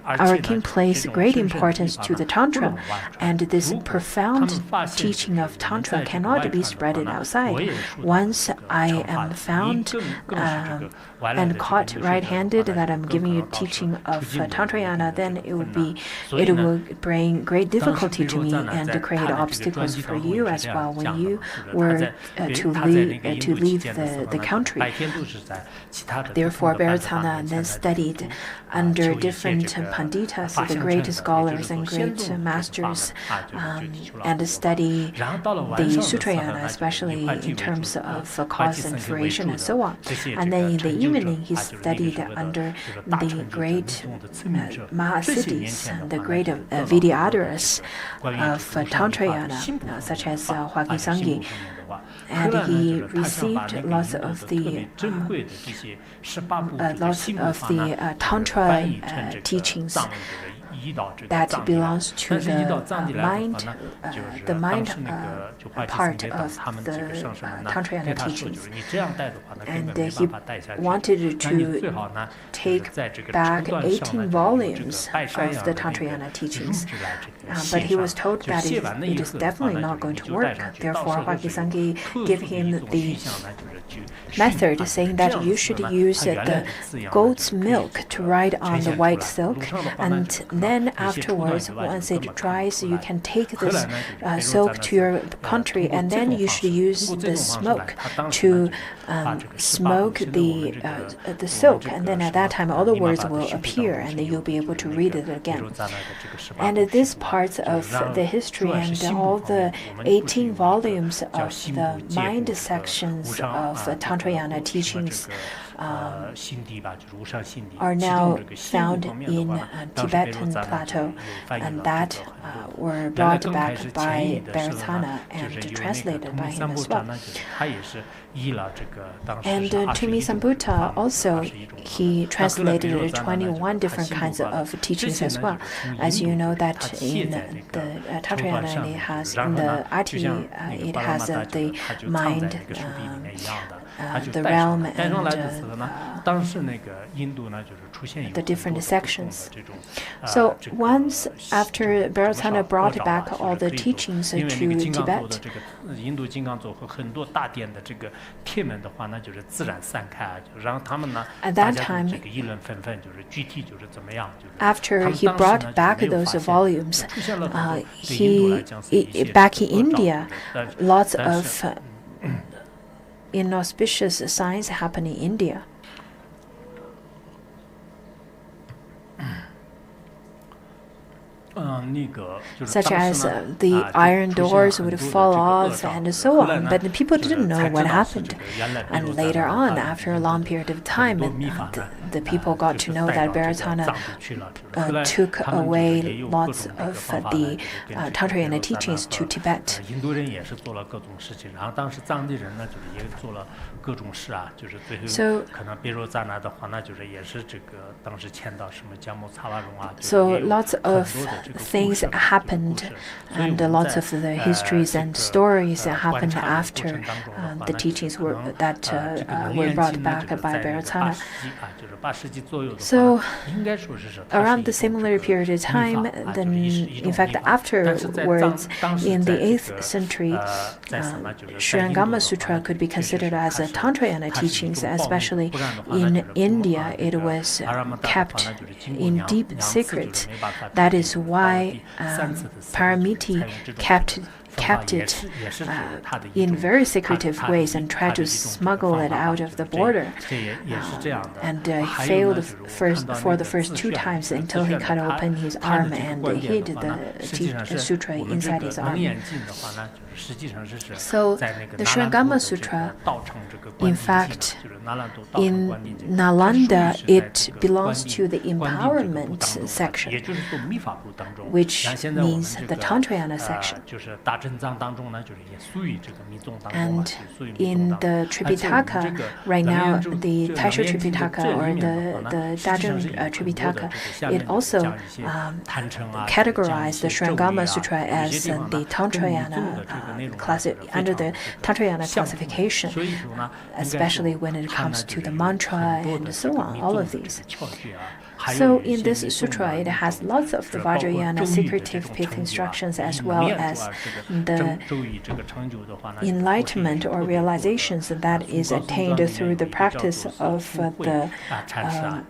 places great importance to the tantra, and this profound teaching of tantra cannot be spread outside. Once I am found and caught right-handed that I'm giving you teaching of Tantrayana, then it will bring great difficulty to me and create obstacles for you as well when you were to leave the country. Therefore, Bhairathana then studied under different panditas, the great scholars and great masters, and study the Sutrayana, especially in terms of cause and duration and so on. And then in the evening, he studied under the great Mahasiddhis, the great Vidyadharas of Tantrayana, such as Hwarge Sangye. And he received lots of the Tantra teachings that belongs to the mind part of the Tantrayana teachings. And he wanted to take back 18 volumes of the Tantrayana teachings. But he was told that it is definitely not going to work. Therefore, Hwarge Sangye gave him the method, saying that you should use the goat's milk to write on the white silk, and then afterwards, once it dries, you can take this silk to your country, and then you should use the smoke to smoke the silk, and then at that time all the words will appear, and then you'll be able to read it again. And this part of the history and all the 18 volumes of the mind sections of Tantrayana teachings are now found in Tibetan plateau, and that were brought back by Bhairathana and translated by him as well. And Tumisambuddha also, he translated 21 different kinds of teachings as well. As you know that in the Tantrayana, it has, in the Ati, it has the mind, the realm, and the different sections. So once after Bhairathana brought back all the teachings to Tibet, at that time, after he brought back those volumes, back in India, lots of inauspicious signs happen in India. such as the iron doors would fall off and so on. But people didn't know what happened. And later on, after a long period of time, the people got to know that Vairocana took away lots of the Tantrayana teachings to Tibet. So lots of things happened, and lots of the histories and stories happened after the teachings were brought back by Vairocana. So around the similar period of time, then in fact afterwards, in the 8th century, Shriyangama Sutra could be considered as a Tantrayana teachings, especially in India. It was kept in deep secret. That is why Paramiti kept it in very secretive ways and tried to smuggle it out of the border. And he failed for the first 2 times until he cut open his arm and hid the sutra inside his arm. So the Shriyangama Sutra, in fact, in Nalanda, it belongs to the empowerment section, which means the Tantrayana section. And in the Tripitaka, right now, the Taisho Tripitaka or the Dajun Tripitaka, it also categorized the Shriyangama Sutra as the Tantrayana under the Tantrayana classification, especially when it comes to the mantra and so on, all of these. So in this sutra, it has lots of the Vajrayana secretive pith instructions as well as the enlightenment or realizations that is attained through the practice of the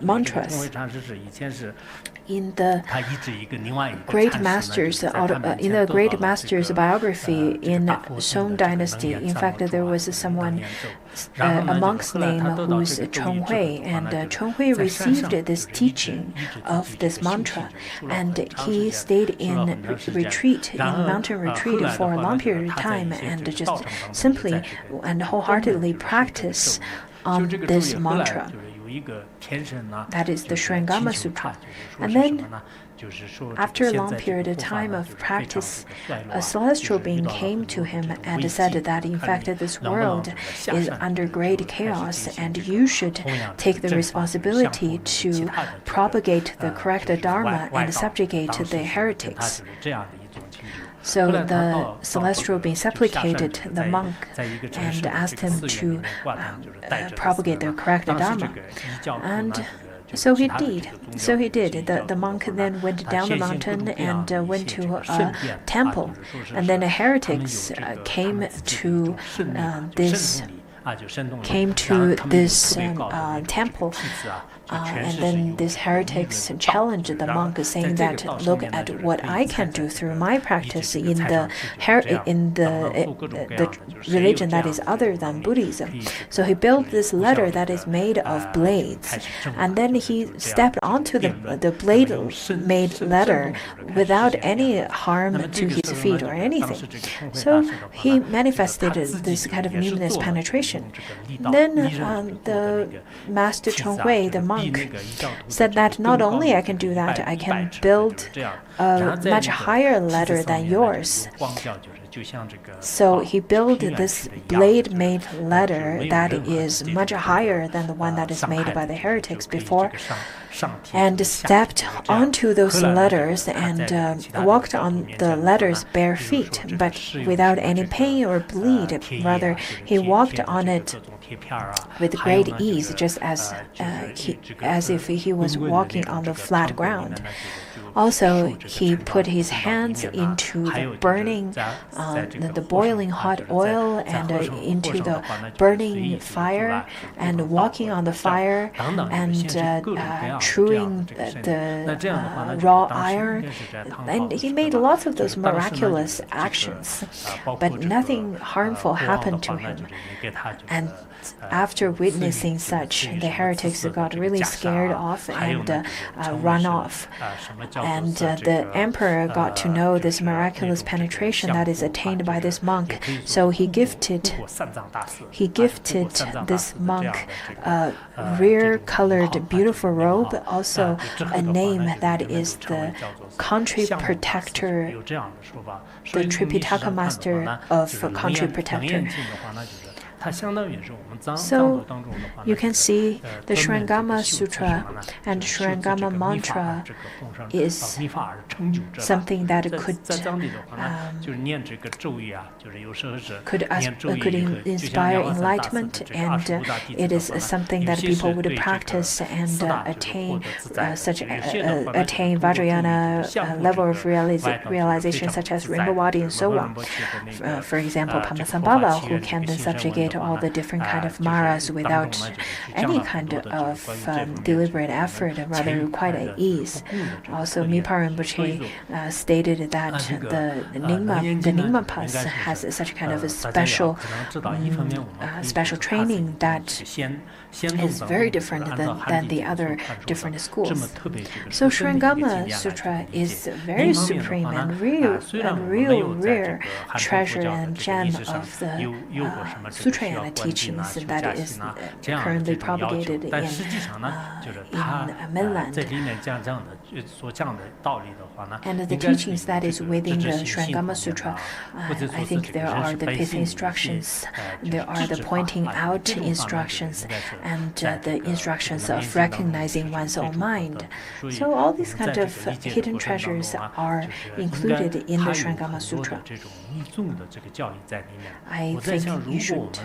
mantras. In the Great Master's biography in Song Dynasty, in fact, there was someone, a monk's name who's Cheng Hui, and Cheng Hui received this teaching of this mantra, and he stayed in retreat, in mountain retreat for a long period of time, and just simply and wholeheartedly practice on this mantra. That is the Shriyangama Sutra. And then, after a long period of time of practice, a celestial being came to him and said that in fact this world is under great chaos and you should take the responsibility to propagate the correct Dharma and subjugate the heretics. So the celestial being supplicated the monk and asked him to propagate the correct Dharma. And so he did. The monk then went down the mountain and went to a temple. And then the heretics came to this temple. And then these heretics challenged the monk, saying that, look at what I can do through my practice in the religion that is other than Buddhism. So he built this ladder that is made of blades, and then he stepped onto the blade-made ladder without any harm to his feet or anything. So he manifested this kind of numinous penetration. Then the Master Cheng Hui, the monk, said that not only I can do that, I can build a much higher ladder than yours. So he built this blade-made ladder that is much higher than the one that is made by the heretics before, and stepped onto those ladders and walked on the ladders bare feet, but without any pain or bleed. Rather, he walked on it with great ease, just as if he was walking on the flat ground. Also, he put his hands into the burning, the boiling hot oil and into the burning fire, and walking on the fire and chewing the raw iron. And he made lots of those miraculous actions, but nothing harmful happened to him. And after witnessing such, the heretics got really scared off and run off. and the emperor got to know this miraculous penetration that is attained by this monk. So he gifted this monk a rare-colored, beautiful robe, also a name that is the country protector, the Tripitaka master of country protector. So you can see the Shurangama Sutra and Shurangama mantra is something that could inspire enlightenment, and it is something that people would practice and attain Vajrayana level of realization, such as Rinpoche and so on. For example, Padmasambhava, who can subjugate all the different kind of maras without any kind of deliberate effort, rather quite at ease. Also, Mipa Rinpoche stated that the Nyingma path has such kind of a special training that is very different than the other different schools. So Shurangama Sutra is very supreme and real rare treasure and gem of the Sutrayana teachings that is currently propagated in mainland. And the teachings that is within the Shurangama Sutra, I think there are the pith instructions, there are the pointing out instructions, and the instructions of recognizing one's own mind. So all these kind of hidden treasures are included in the Shurangama Sutra. I think you should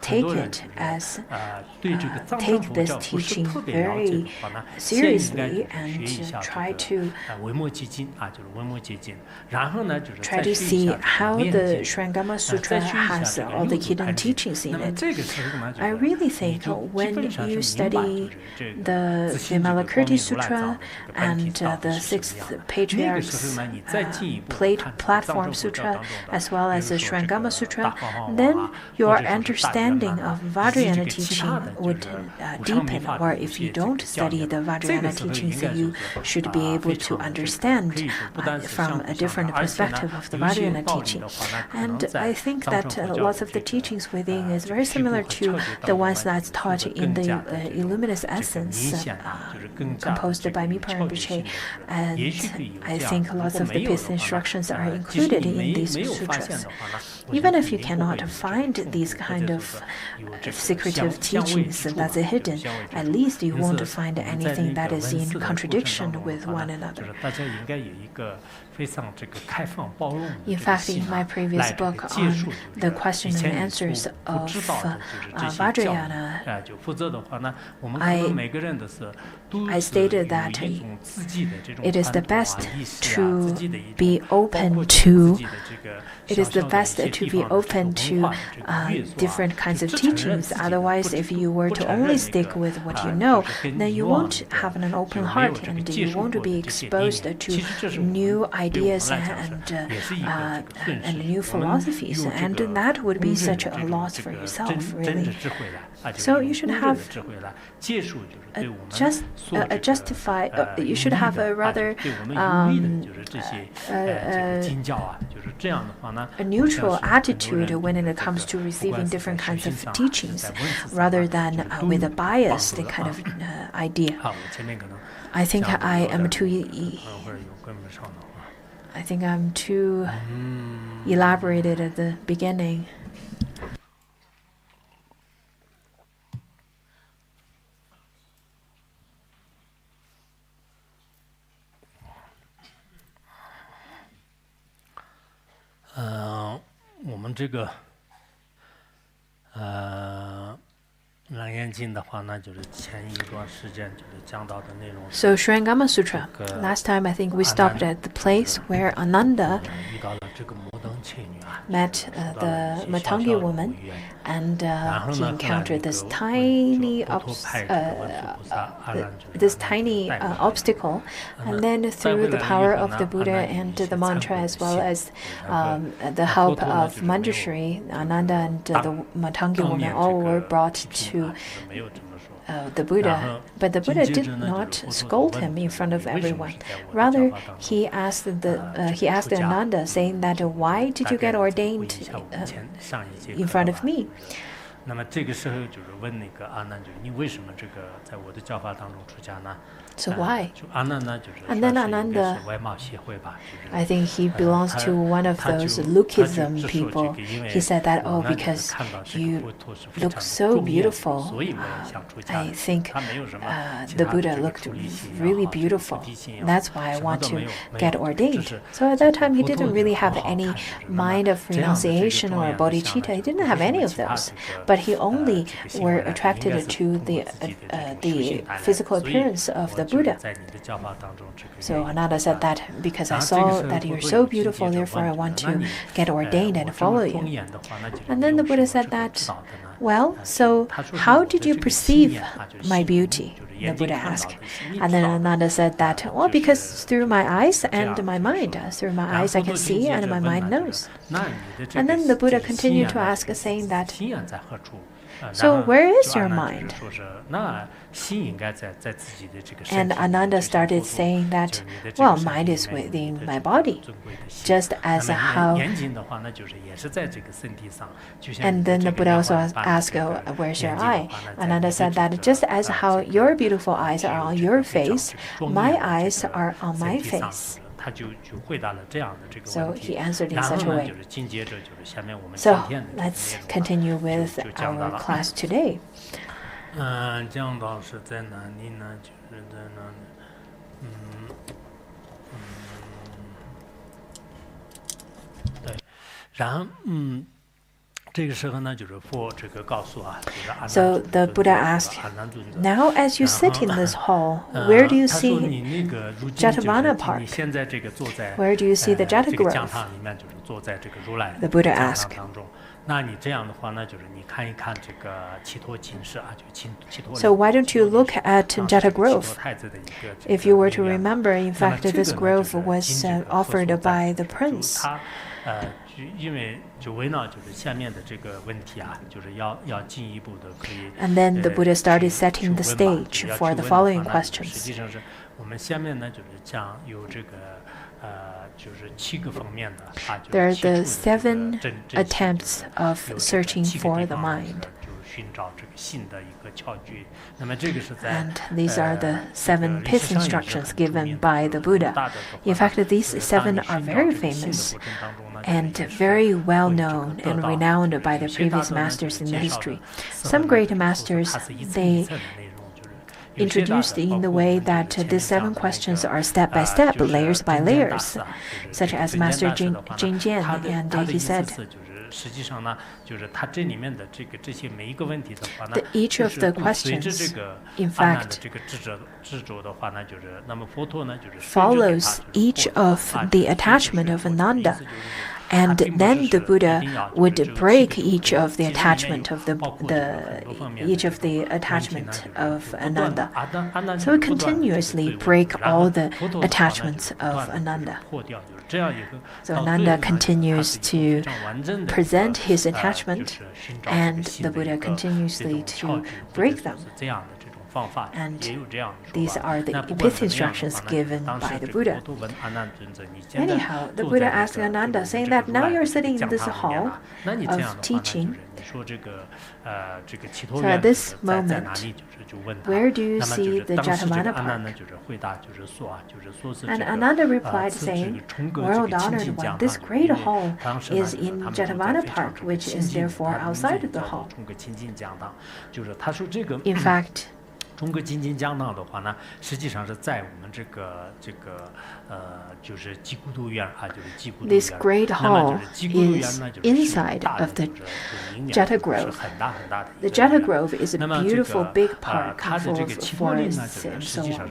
take it as take this teaching very seriously and try to see how the Shurangama Sutra has all the hidden teachings in it. I really think when you study the Vimalakirti Sutra and the Sixth Patriarch's Platform Sutra, as well as the Shurangama Sutra, then your understanding of Vajrayana teaching would deepen. Or if you don't study the Vajrayana teachings, you should be able to understand from a different perspective of the Vajrayana teaching. And I think that lots of the teachings within is very similar to the ones that's taught in the Illuminous Essence composed by Mipa Rinpoche, and I think lots of the pith instructions are included in these sutras. Even if you cannot find these kind of secretive teachings that's hidden, at least you won't find anything that is in contradiction with one another. In fact, in my previous book on the question and answers of Vajrayana, I stated that it is the best to be open to different kinds of teachings. Otherwise, if you were to only stick with what you know, then you won't have an open heart and you won't be exposed to new ideas and new philosophies, and that would be such a loss for yourself, really. So you should have you should have a rather a neutral attitude when it comes to receiving different kinds of teachings, rather than with a biased kind of idea. I think I'm too elaborated at the beginning. So Shurangama Sutra, last time I think we stopped at the place where Ananda met the Matangi woman, and he encountered this tiny obstacle, and then through the power of the Buddha and the mantra, as well as the help of Manjushri, Ananda and the Matangi woman all were brought to the Buddha, but the Buddha did not scold him in front of everyone. Rather, he asked Ananda, saying that why did you get ordained in front of me? 那么这个时候就是问那个阿难，就是你为什么这个在我的教法当中出家呢？ So why? 就阿难呢，就是 And then Ananda, 外貌协会吧，就是 I think he belongs to one of those lookism people. He said that, oh, because you look so beautiful, I think the Buddha looked really beautiful. That's why I want to get ordained. So at that time, he didn't really have any mind of renunciation or bodhicitta. He didn't have any of those. But he only were attracted to the physical appearance of the Buddha. So Ananda said that because I saw that you're so beautiful, therefore I want to get ordained and follow you. And then the Buddha said that, well, so how did you perceive my beauty? The Buddha asked. And then Ananda said that, well, because through my eyes and my mind. Through my eyes I can see and my mind knows. And then the Buddha continued to ask, saying that, so where is your mind? And Ananda started saying that, well, mind is within my body, just as how... And then the Buddha also asked, oh, where's your eye? Ananda said that just as how your beautiful eyes are on your face, my eyes are on my face. So he answered in such a way. So let's continue with our class today. 讲到是在哪里呢？就是在那里，对，然后这个时候呢，就是佛这个告诉啊，就是阿难。So the Buddha asked, now as you sit in this hall, where do you see Jetavana Park? Where do you see the Jeta Grove? The Buddha asked. 那你这样的话呢，就是你看一看这个祇陀金舍啊，就祇陀。 So why don't you look at Jeta Grove? If you were to remember, in fact, this grove was offered by the prince. 因为就围绕就是下面的这个问题啊，就是要进一步的可以。And then the Buddha started setting the stage for the following questions. 实际上是我们下面呢，就是讲有这个。 There are the 7 attempts of searching for the mind. And these are the 7 pith instructions given by the Buddha. In fact, these 7 are very famous and very well known and renowned by the previous masters in the history. Some great masters, they introduced in the way that these 7 questions are step by step, layers by layers, such as Master Jin Jian, and he said that each of the questions, in fact, follows each of the attachment of Ananda. And then the Buddha would break each of the attachment of Ananda. So he continuously break all the attachments of Ananda. So Ananda continues to present his attachment, and the Buddha continuously to break them. And these are the pith instructions given by the Buddha. Anyhow, the Buddha asked Ananda, saying that now you're sitting in this hall of teaching. So at this moment, where do you see the Jetavana Park? And Ananda replied, saying, World honored one, this great hall is in Jetavana Park, which is therefore outside of the hall. In fact, 中国金金江藏的话呢，实际上是在我们就是鸡骨度院啊，就是鸡骨度院。 This great hall is inside of the Jeta Grove. The Jeta Grove is a beautiful big park full of forests and so on.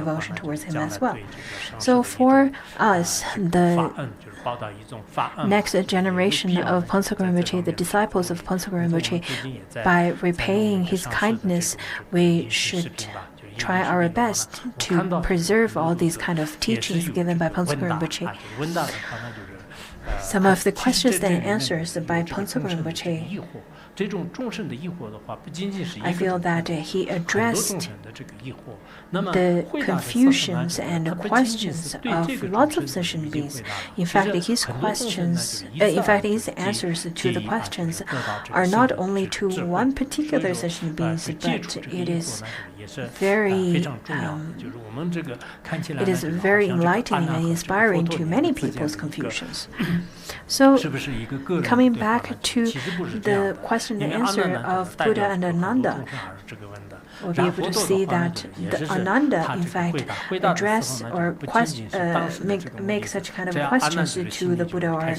devotion towards him as well. So for us, the next generation of Pongsagur Rinpoche, the disciples of Pongsagur Rinpoche, by repaying his kindness, we should try our best to preserve all these kind of teachings given by Pongsagur Rinpoche. Some of the questions and answers by Pengce Rinpoche, I feel that he addressed the confusions and questions of lots of sentient beings. In fact, his answers to the questions are not only to one particular sentient being, but it is very enlightening and inspiring to many people's confusions. So, coming back to the question and answer of Buddha and Ananda, we'll be able to see that the Ananda, in fact, address or make such kind of questions to the Buddha, or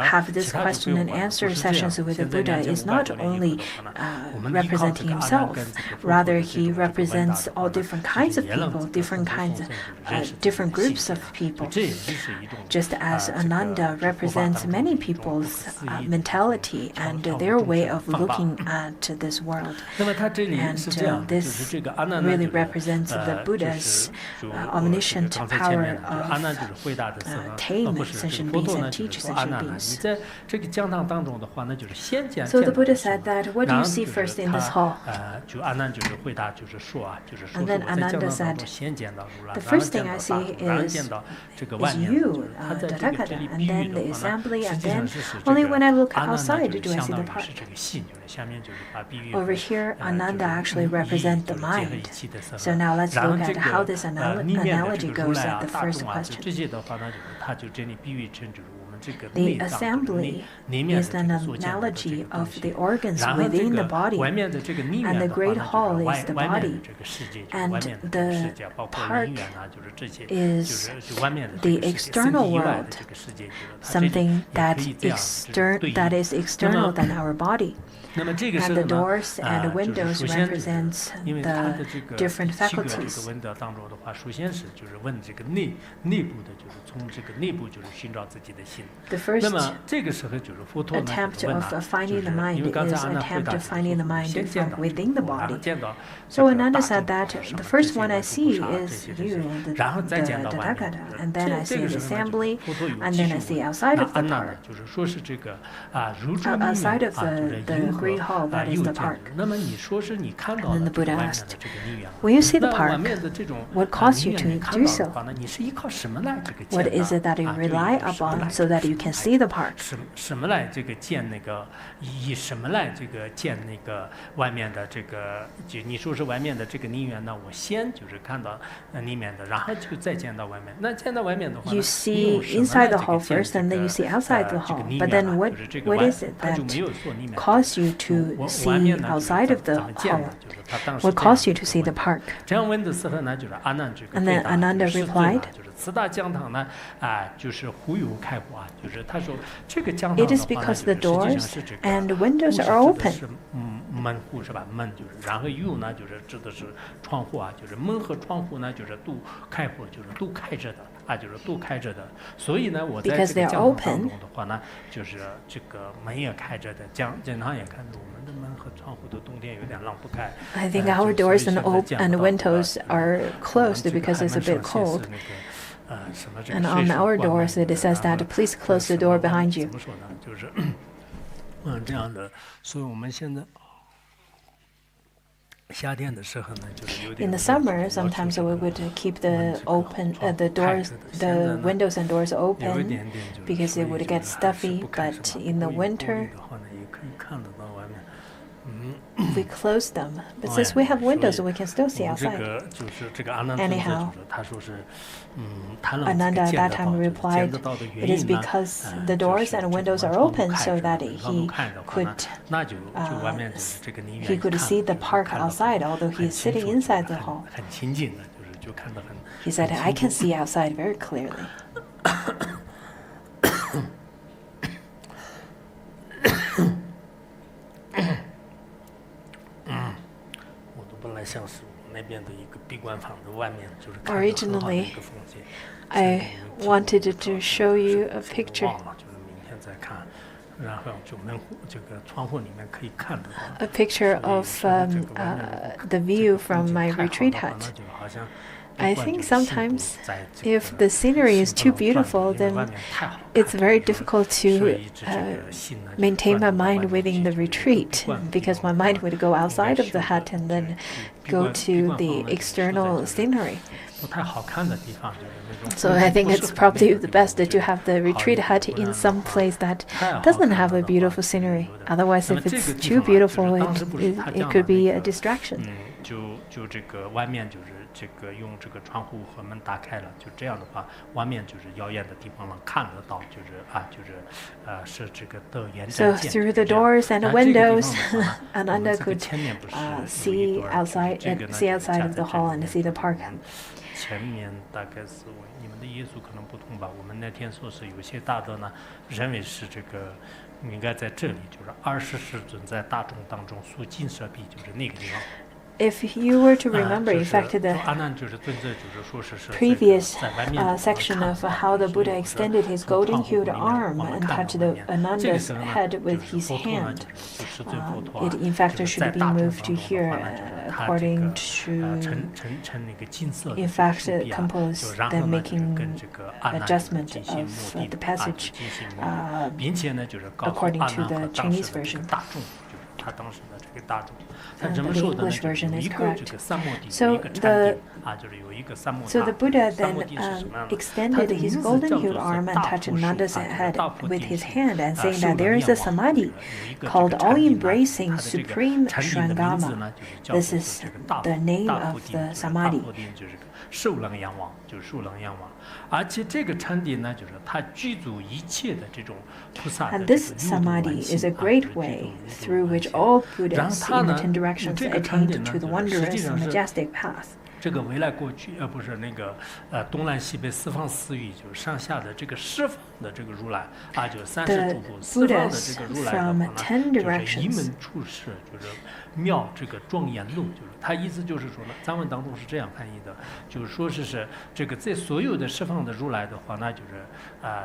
have this question and answer sessions with the Buddha, is not only representing himself, rather he represents all different kinds of people, different groups of people, just as Ananda represents many people's mentality and their way of looking at this world. And this really represents the Buddha's omniscient power of tame sentient beings and teach sentient beings. So the Buddha said that, what do you see first in this hall? And then Ananda said, the first thing I see is you, Tathagata, and then the assembly, and then only when I look outside do I see the park. Over here, Ananda actually represents the mind. So now let's look at how this analogy goes at the first question. The assembly is an analogy of the organs within the body, and the great hall is the body, and the park is the external world, something that is external than our body. And the doors and windows represents the different faculties. The first attempt of finding the mind is an attempt of finding the mind from within the body. So Ananda said that the first one I see is you, the Tathagata, and then I see the assembly, and then I see outside of the park, outside of the great hall, that is the park. And then the Buddha asked, when you see the park, what caused you to do so? What is it that you rely upon so that you can see the park? You see inside the hall first, and then you see outside the hall. But then what is it that caused you to see outside of the hall? What caused you to see the park? And then Ananda replied, it is because the doors and windows are open. Because they are open, I think our doors and windows are closed because it's a bit cold. And on our doors it says that please close the door behind you. In the summer, sometimes we would keep the windows and doors open because it would get stuffy. But in the winter, we close them. But since we have windows, we can still see outside. Anyhow, Ananda at that time replied, it is because the doors and windows are open so that he could see the park outside, although he is sitting inside the hall. He said, I can see outside very clearly. Originally, I wanted to show you a picture. A picture of the view from my retreat hut. I think sometimes if the scenery is too beautiful, then it's very difficult to maintain my mind within the retreat, because my mind would go outside of the hut and then go to the external scenery. So I think it's probably the best to have the retreat hut in some place that doesn't have a beautiful scenery. Otherwise, if it's too beautiful, it could be a distraction. 就这个外面就是这个用这个窗户和门打开了，就这样的话，外面就是遥远的地方能看得到，是这个的沿着 So through the doors and the windows, Ananda could see outside of the hall and see the park. 前面大概是你们的耶稣可能不同吧。我们那天说是有些大德呢认为是这个应该在这里，就是20世尊在大众当中所进舍壁，就是那个地方。If you were to remember, in fact, the previous section of how the Buddha extended his golden-hued arm and touched Ananda's head with his hand, it in fact should be moved to here according to, in fact, composed the making adjustment of the passage according to the Chinese version. The English version is correct. So the Buddha then extended his golden-hued arm and touched Ananda's head with his hand, and saying that there is a samadhi called all-embracing Supreme Shrangama. This is the name of the samadhi. 受能仰望，就是受能仰望，而且这个禅定呢，就是它具足一切的这种菩萨的 And this samadhi is a great way through which all Buddhas in the 10 directions attained to the wondrous and majestic path. 这个未来过去不是那个东南西北四方四域，就是上下的这个释放的这个如来啊，就是30诸部释放的这个如来的话呢，就是一门处世，就是妙这个庄严路，就是他意思就是说呢，藏文当中是这样翻译的，就是说是这个在所有的释放的如来的话，那就是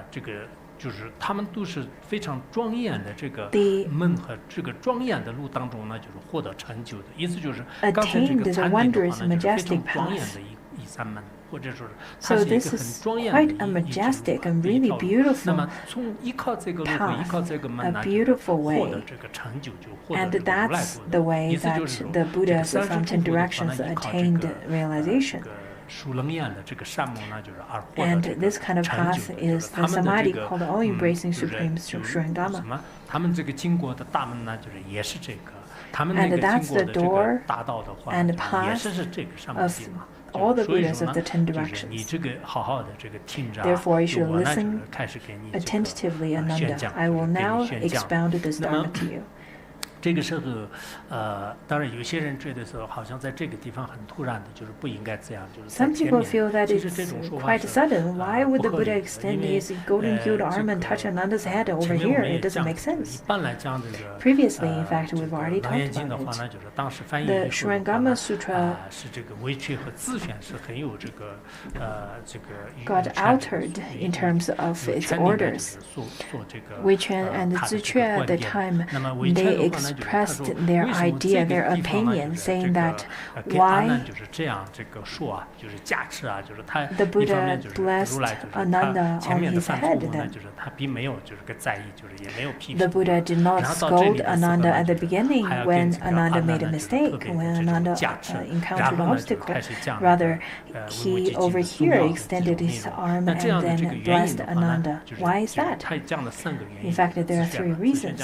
这个。就是他们都是非常庄严的这个门和这个庄严的路当中呢，就是获得成就的。意思就是刚才这个禅定的话呢，就是非常庄严的一三门，或者说是它是一个很庄严的一条路。那么从依靠这个路和依靠这个门呢，获得这个成就，就获得这个如来果。意思就是说，这个30诸部的话呢，依靠这个。 And this kind of path is the samadhi called the all-embracing Supreme Shrangama. And that's the door and the path of all the Buddhas of the 10 directions. Therefore, you should listen attentively, Ananda. I will now expound this Dharma to you. 这个时候，当然有些人觉得说，好像在这个地方很突然的，就是不应该这样，就是在 Some 前 people 面。 feel that 其实 it's 这种说法 quite 是 sudden. Why would the 不合 Buddha 理的， extend 因为 his golden-hued arm and touch Ananda's head over 前面我 here? 们也 It doesn't 讲 make 过，一 sense. 般来讲这个 Previously, in fact, 这 we've 个 already 楞严 talked 经的 about 话 it. 呢，就是当时翻译 The 以后的话 Shrangama 呢 Sutra 是这个维权和自选是很有这个这个 got altered in terms of its orders. Weiquan and Zique at the time, they expressed their idea, their opinion, saying that why the Buddha blessed Ananda on his head then. The Buddha did not scold Ananda at the beginning when Ananda made a mistake, when Ananda encountered obstacles. Rather, he over here extended his arm and then blessed Ananda. Why is that? In fact, there are 3 reasons.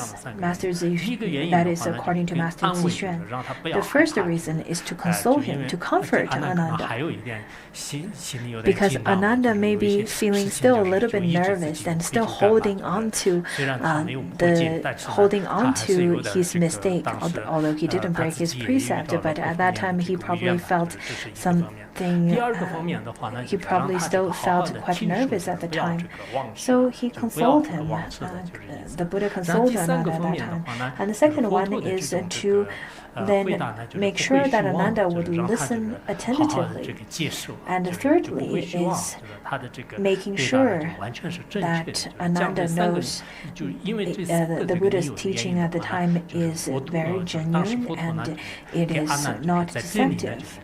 That is according to Master Zixuan. The first reason is to console him, to comfort Ananda. Because Ananda may be feeling still a little bit nervous and still holding on to his mistake, although he didn't break his precept. But at that time, he probably felt he probably still felt quite nervous at the time. So he consoled him. The Buddha consoled Ananda at that time. And the second one is to then make sure that Ananda would listen attentively. And thirdly is making sure that Ananda knows the Buddha's teaching at the time is very genuine and it is not deceptive.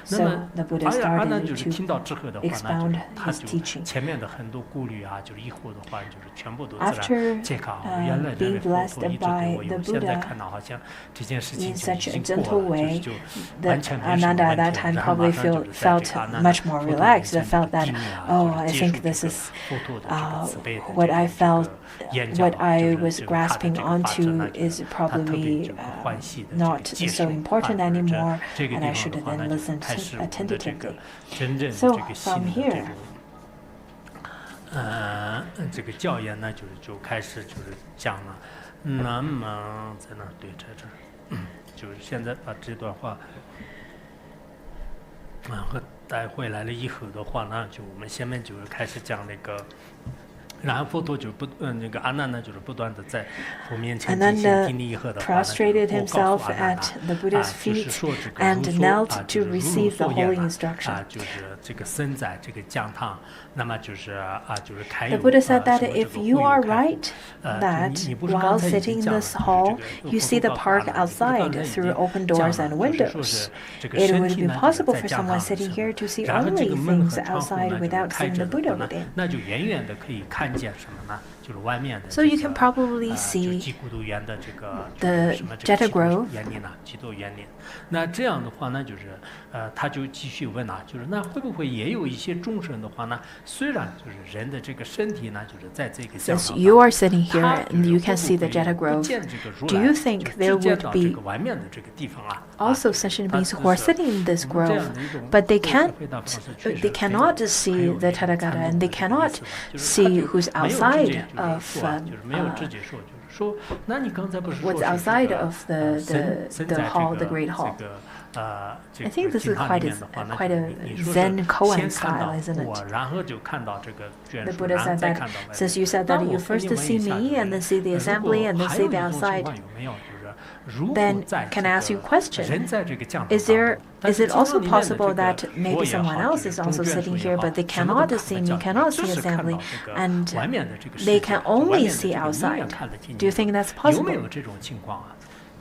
So the Buddha 阿难 started 就是听到之后的话呢， expound 他 his 就 teaching. 前面的很多顾虑啊，就是疑惑的话，就是全部都自 After 然解开。原来这 being 位佛 blessed 陀一直给 by 我 the 有，现在 Buddha 看到好像这件事情 in 就 such 已 a 经 gentle 过了， way 就 that 完全没什么 Ananda at 问 that 题。 time 然后马 probably 上就是在 felt 这个阿难 much more 佛陀面 relaxed 前 and felt that, 经历啊， oh, 就 I 是接 think 受 this 这个 is 佛陀的这个慈悲的 what 这 I 个 felt, 演讲 what 啊， I 就 was 是他的 grasping 这个法身呢， onto 就是 is 他特别 probably 这个欢喜的这个 not 接 so 受 important 啊， anymore, 这个 and 地 I 方 should 的话 then 呢，就 listen 开始我们的这 attentively. 个真正的 So 这个 from 新的这 here, 种。这个教言呢，就开始就是讲了，那么在哪？对，在这儿，就是现在把这段话，和带回来了以后的话呢，就我们下面就是开始讲那个。然后佛陀就那个阿难呢，就是不断的在佛面前进行经历以后的话呢， prostrated 我告 himself 诉阿难 at the Buddha's 就是 feet 说这个 and 如所 knelt 就 to 是如 receive the 所言 holy 呢 instruction. 就是这个身在这个讲堂，那么就是就是开 The 有 Buddha said 什 that 么这 if 个 you 会 are 有开 right 就 that 你不是 while 刚才已 sitting 经 in 讲了 this 就是 hall, 这个 you 佛 see 陀 the 告诉阿 park 难，就是刚 outside 才已 through 经 open 讲 doors 了 and 就是说 windows, 是这个 it 身 would 体 be 呢就是 possible 在 for 讲 someone 堂的 sitting 时候 here to see 然后这 only 个门 things 和窗户 outside 呢就是 without 开 seeing 着 the 的话 Buddha 呢， within. 那就远远的可以看见什么呢？就是外面的 So you can probably 就 see 基孤独园的这个 the 什么这个 Jeta Grove 园林呢，基督园林。那这样的话呢，就是他就继续问啊，就是那会不会也有一些众生的话呢？虽然就是人的这个身体呢，就是在这个讲 Since 堂 you 当 are 中， sitting here 他 and you 会 can 不 see the 会 Jeta 不 Grove, 见这个如 do 来 you 就 think 只 there 见 would 到这 be 个外面的这个地方啊？ also sentient 他 beings 就 who are 是 sitting in this 我们这 grove, 样的一种 but they 回 can't, 答方式确 they 实很 cannot 很 see 有 the 这个参 Tathagata 透 and 的 they 这个意 cannot 思吧，就是 see 他就 who's 没有直 outside 接就是 of 说啊，就是没有直接说，就是说，那你刚才不是说 what's 是这 outside 个 of the 身在 hall, 这 the 个 great 这 hall. 个这 I 个 think this 经 is 堂 quite 里 a 面的话，那 quite 就 a 你说 Zen 是 koan 先看 style, 到 isn't 我， it? 然后就看到这个眷 The 属， Buddha 然后 said 再 that 看到外 since 面。 you said 那 that 我 you 可以 first 问 see 一下，就 me and 是 then see the 如 assembly 果 and then 还 see 有 the 一种情 outside, 况有没有？就是如果 then 在 can 这 I ask you a 个 question? 人在这个讲堂 Is 当 there 中，但 is 是 it 经堂 also 里面的这 possible 个 that maybe 佛也 someone 好，就 else 是 is 众 also 眷 sitting 属也 here, 好， but they 什么都 cannot 看 see 不 me, 见， cannot 只 see 是看到 assembly, 这个 and 外面的这个世 they 界， can 就外 only 面的 see 这个你也 outside? 看得进 Do you 去 think that's 有没 possible? 有这种情况啊？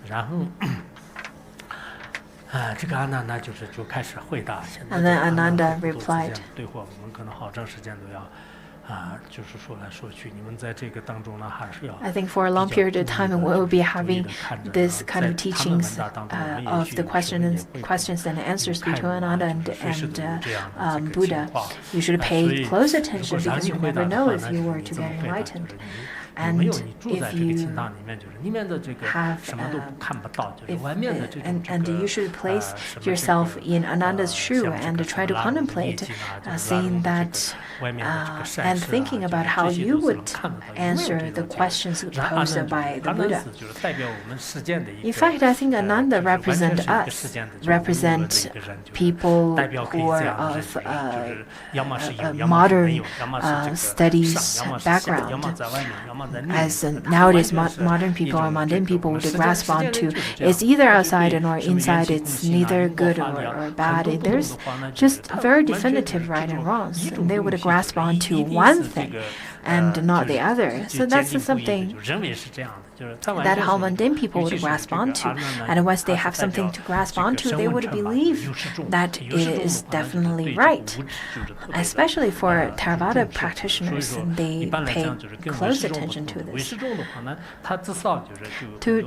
然后。这个阿难呢，就开始回答。现在 And then 阿难 Ananda 和佛陀之间 replied. 的对话，我们可能好长时间都要就是说来说去。你们在这个当中呢，还是要 I think for a long period of time we'll be having this kind of teachings of the questions and answers between Ananda and Buddha. You should pay close attention because you never know if you were to get enlightened. And if you have, and you should place yourself in Ananda's shoe and try to contemplate seeing that and thinking about how you would answer the questions posed by the Buddha. In fact, I think Ananda represent us, represent people who are of modern studies background. As nowadays modern people or mundane people would grasp onto, it's either outside or inside, it's neither good or bad. There's just very definitive right and wrongs. And they would grasp onto one thing and not the other. So that's something that how mundane people would grasp onto. And once they have something to grasp onto, they would believe that it is definitely right. Especially for Theravada practitioners, they pay close attention to this. To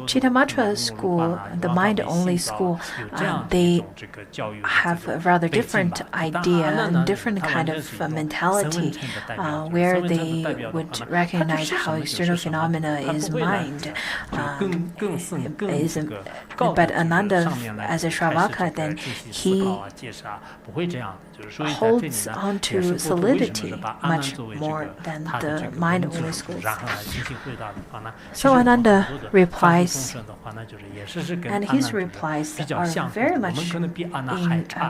Chittamatra school, the mind-only school, they have a rather different idea and different kind of mentality where they would recognize how external phenomena is mind. But Ananda, as a Shravaka, then he holds on to solidity much more than the mind-only schools. So Ananda replies, and his replies are very much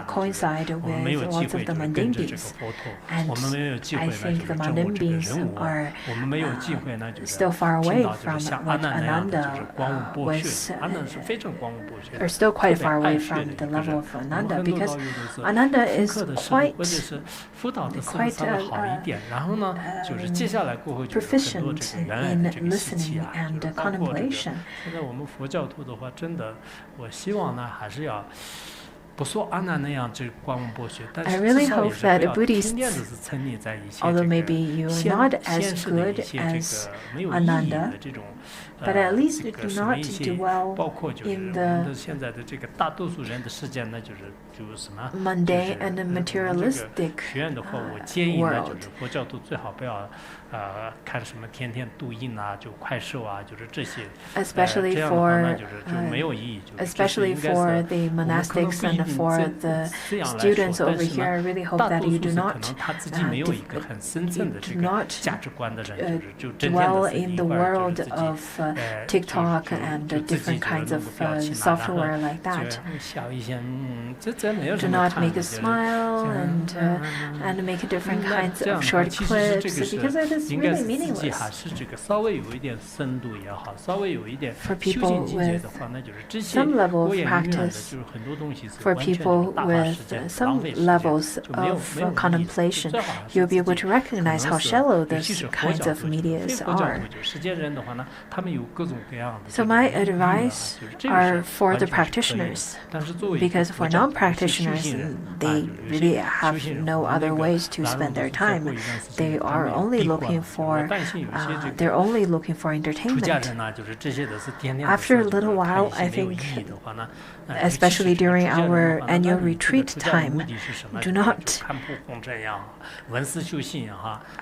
coincide with lots of the mundane beings. And I think the mundane beings are still far away from what Ananda was, or still quite far away from the level of Ananda, because Ananda is quite proficient in listening and contemplation. I really hope that Buddhists, although maybe you're not as good as Ananda, but at least do not dwell in the mundane and materialistic world. Especially for the monastics and for the students over here, I really hope that you do not dwell in the world of TikTok and different kinds of software like that. Do not make a smile and make different kinds of short clips, because it is really meaningless. For people with some level of practice, for people with some levels of contemplation, you'll be able to recognize how shallow those kinds of medias are. So my advice are for the practitioners, because for non-practitioners, they really have no other ways to spend their time. They are only looking for entertainment. After a little while, I think, especially during our annual retreat time,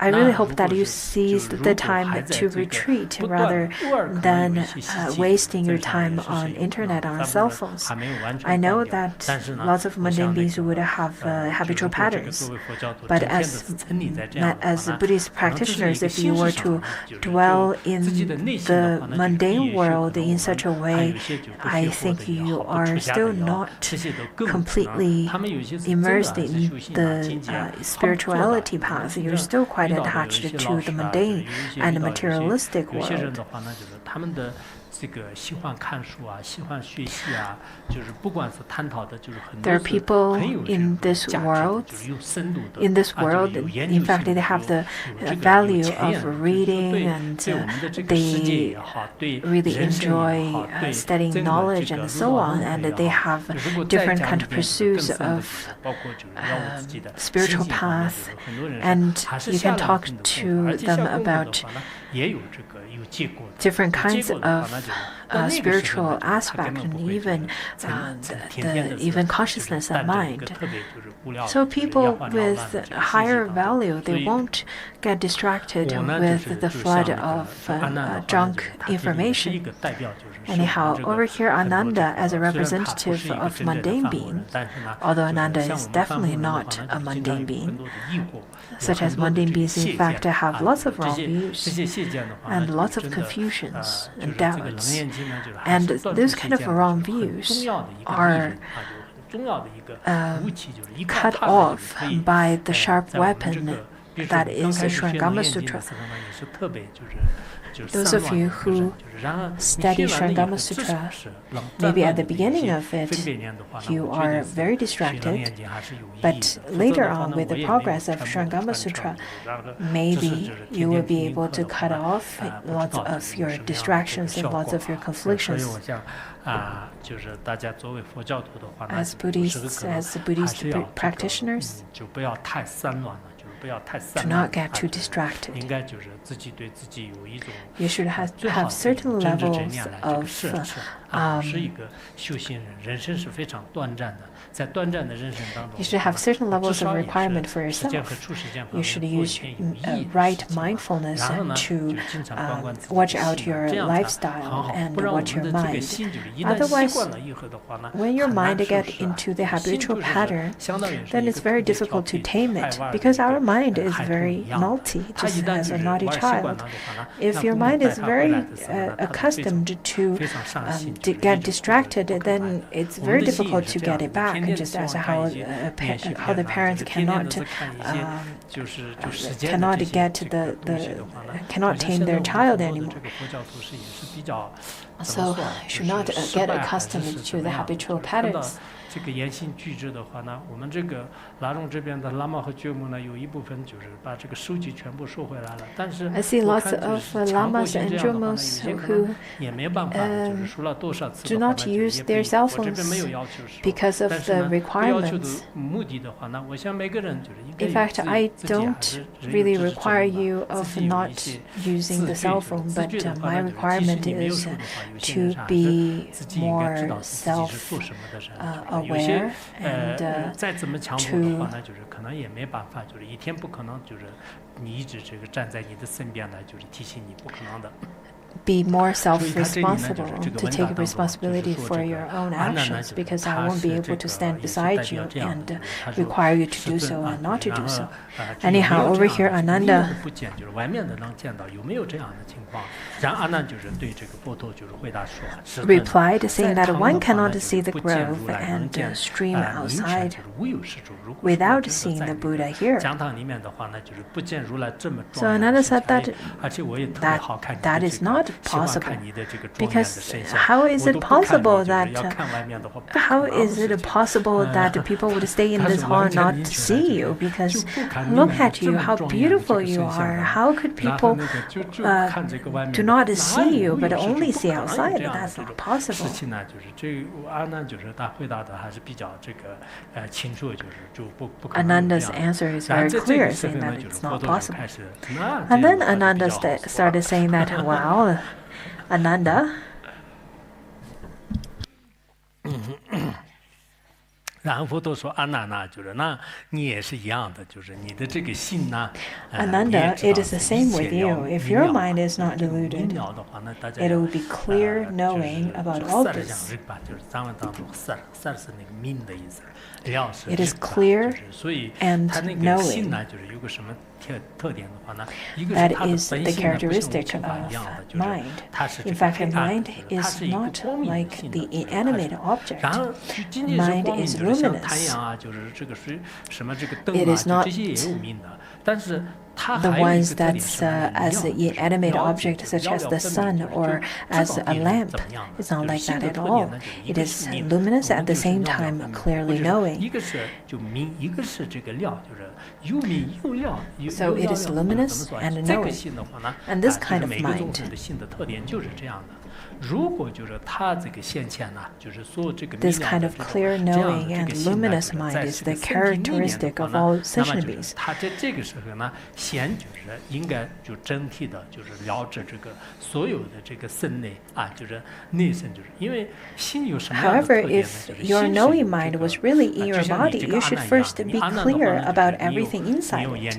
I really hope that you seize the time to retreat rather than wasting your time on internet, on cell phones. I know that lots of mundane beings would have habitual patterns, but as Buddhist practitioners, if you were to dwell in the mundane world in such a way, I think you are still not completely immersed in the spirituality path. You're still quite attached to the mundane and materialistic world. There are people in this world, in fact, they have the value of reading, and they really enjoy studying knowledge and so on, and they have different kind of pursuits of spiritual path, and you can talk to them about different kinds of spiritual aspect, and even consciousness and mind. So people with higher value, they won't get distracted with the flood of junk information. Anyhow, over here, Ananda, as a representative of mundane being, although Ananda is definitely not a mundane being, such as mundane beings in fact have lots of wrong views and lots of confusions and doubts. And those kind of wrong views are cut off by the sharp weapon that is the Shurangama Sutra. Those of you who study Shurangama Sutra, maybe at the beginning of it, you are very distracted, but later on, with the progress of Shurangama Sutra, maybe you will be able to cut off lots of your distractions and lots of your conflictions. As Buddhists, as Buddhist practitioners, do not get too distracted. You should have certain levels of you should have certain levels of requirement for yourself. You should use right mindfulness to watch out your lifestyle and watch your mind. Otherwise, when your mind gets into the habitual pattern, then it's very difficult to tame it, because our mind is very naughty, just as a naughty child. If your mind is very accustomed to get distracted, then it's very difficult to get it back, just as how the parents cannot tame their child anymore. So you should not get accustomed to the habitual patterns. 这个言行举止的话呢，我们这个拉拢这边的喇嘛和觉母呢，有一部分就是把这个收据全部收回来了。但是 I see lots of lamas and jumos who do not use their cell phones because of the requirements. In fact, I don't really require you of not using the cell phone, but my requirement is to be more self-aware and be more self-responsible, to take responsibility for your own actions, because I won't be able to stand beside you and require you to do so and not to do so. Anyhow, over here, Ananda replied, saying that one cannot see the grove and stream outside without seeing the Buddha here. So Ananda said that is not possible, because how is it possible that people would stay in this hall and not see you? Because look at you, how beautiful you are. How could people do not see you but only see outside? That's not possible. Ananda's answer is very clear, saying that it's not possible. And then Ananda started saying that, well, Ananda, 然后佛陀说：“阿难呐，就是那你也是一样的，就是你的这个心呐。” Ananda, it is the same with you. If your mind is not deluded, it will be clear knowing about all this. It is clear and knowing. That is the characteristic of mind. In fact, mind is not like the inanimate object. Mind is luminous. It is not the ones that's as an inanimate object, such as the sun or as a lamp. It's not like that at all. It is luminous at the same time clearly knowing. So it is luminous and knowing. And this kind of mind, this kind of clear knowing and luminous mind is the characteristic of all sentient beings. However, if your knowing mind was really in your body, you should first be clear about everything inside it.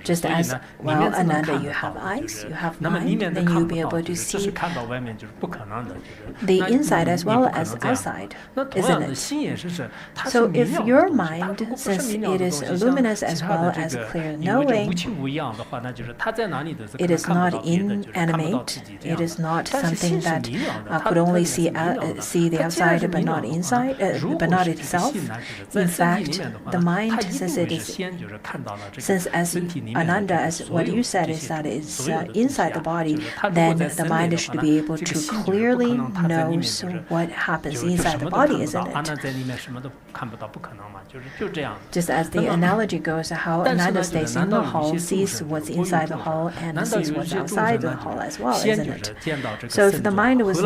Just as, well, Ananda, you have eyes, you have mind, then you'll be able to see the inside as well as outside, isn't it? So if your mind, since it is luminous as well as clear knowing, it is not inanimate, it is not something that could only see the outside but not inside, but not itself. In fact, the mind, since as Ananda, as what you said is that it's inside the body, then the mind should be able to clearly know what happens inside the body, isn't it? Just as the analogy goes, how Ananda stays in the hall, sees what's inside the hall, and sees what's outside the hall as well, isn't it? So if the mind was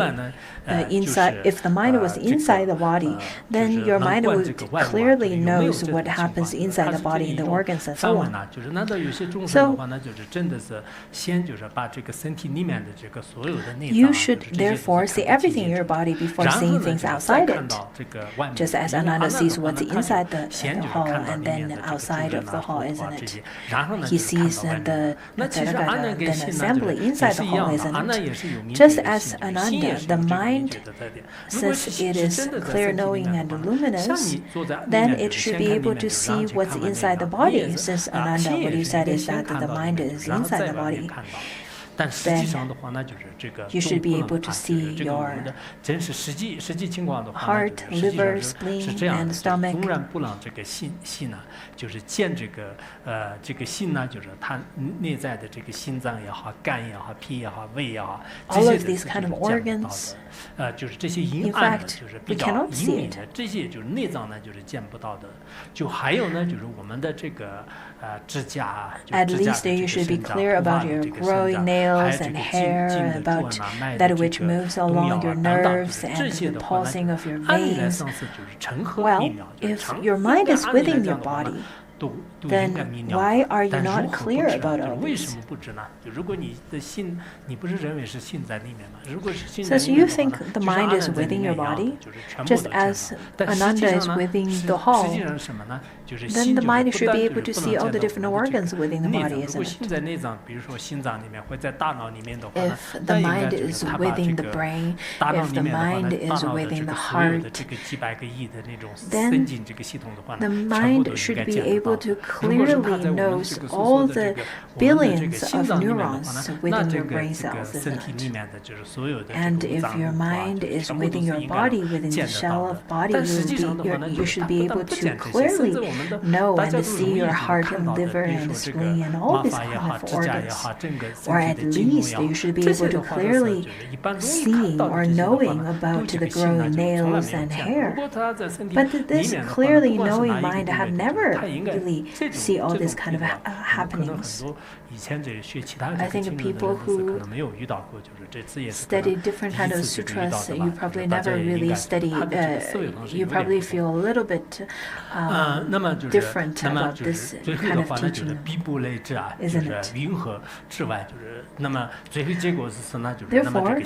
inside the body, then your mind would clearly knows what happens inside the body in the organs and so on. So you should therefore see everything in your body before seeing things outside it. Just as Ananda sees what's inside the hall and then outside of the hall, isn't it? He sees the assembly inside the hall, isn't it? Just as Ananda, the mind, since it is clear knowing and luminous, then it should be able to see what's inside the body. Since Ananda, what you said is that the mind is inside the body, then you should be able to see your heart, liver, spleen, and stomach. All of these kind of organs 就是这些阴暗的，就是比较隐隐的，这些就是内脏呢，就是见不到的。就还有呢，就是我们的这个指甲， At least you should be clear about your growing nails and hair, and about that which moves along your nerves and the pulsing of your veins. Well, if your mind is within your body, then why are you not clear about all this? Since you think the mind is within your body, just as Ananda is within the hall, then the mind should be able to see all the different organs within the body, isn't it? If the mind is within the brain, if the mind is within the heart, then the mind should be able to clearly know all the billions of neurons within your brain cells, isn't it? And if your mind is within your body, within the shell of body, you should be able to clearly know and see your heart and liver and spleen and all these kind of organs. Or at least you should be able to clearly see or knowing about the growing nails and hair. But this clearly knowing mind have never really see all these kind of happenings. I think people who study different kind of sutras, you probably never really study, you probably feel a little bit different about this kind of teaching, isn't it? Therefore,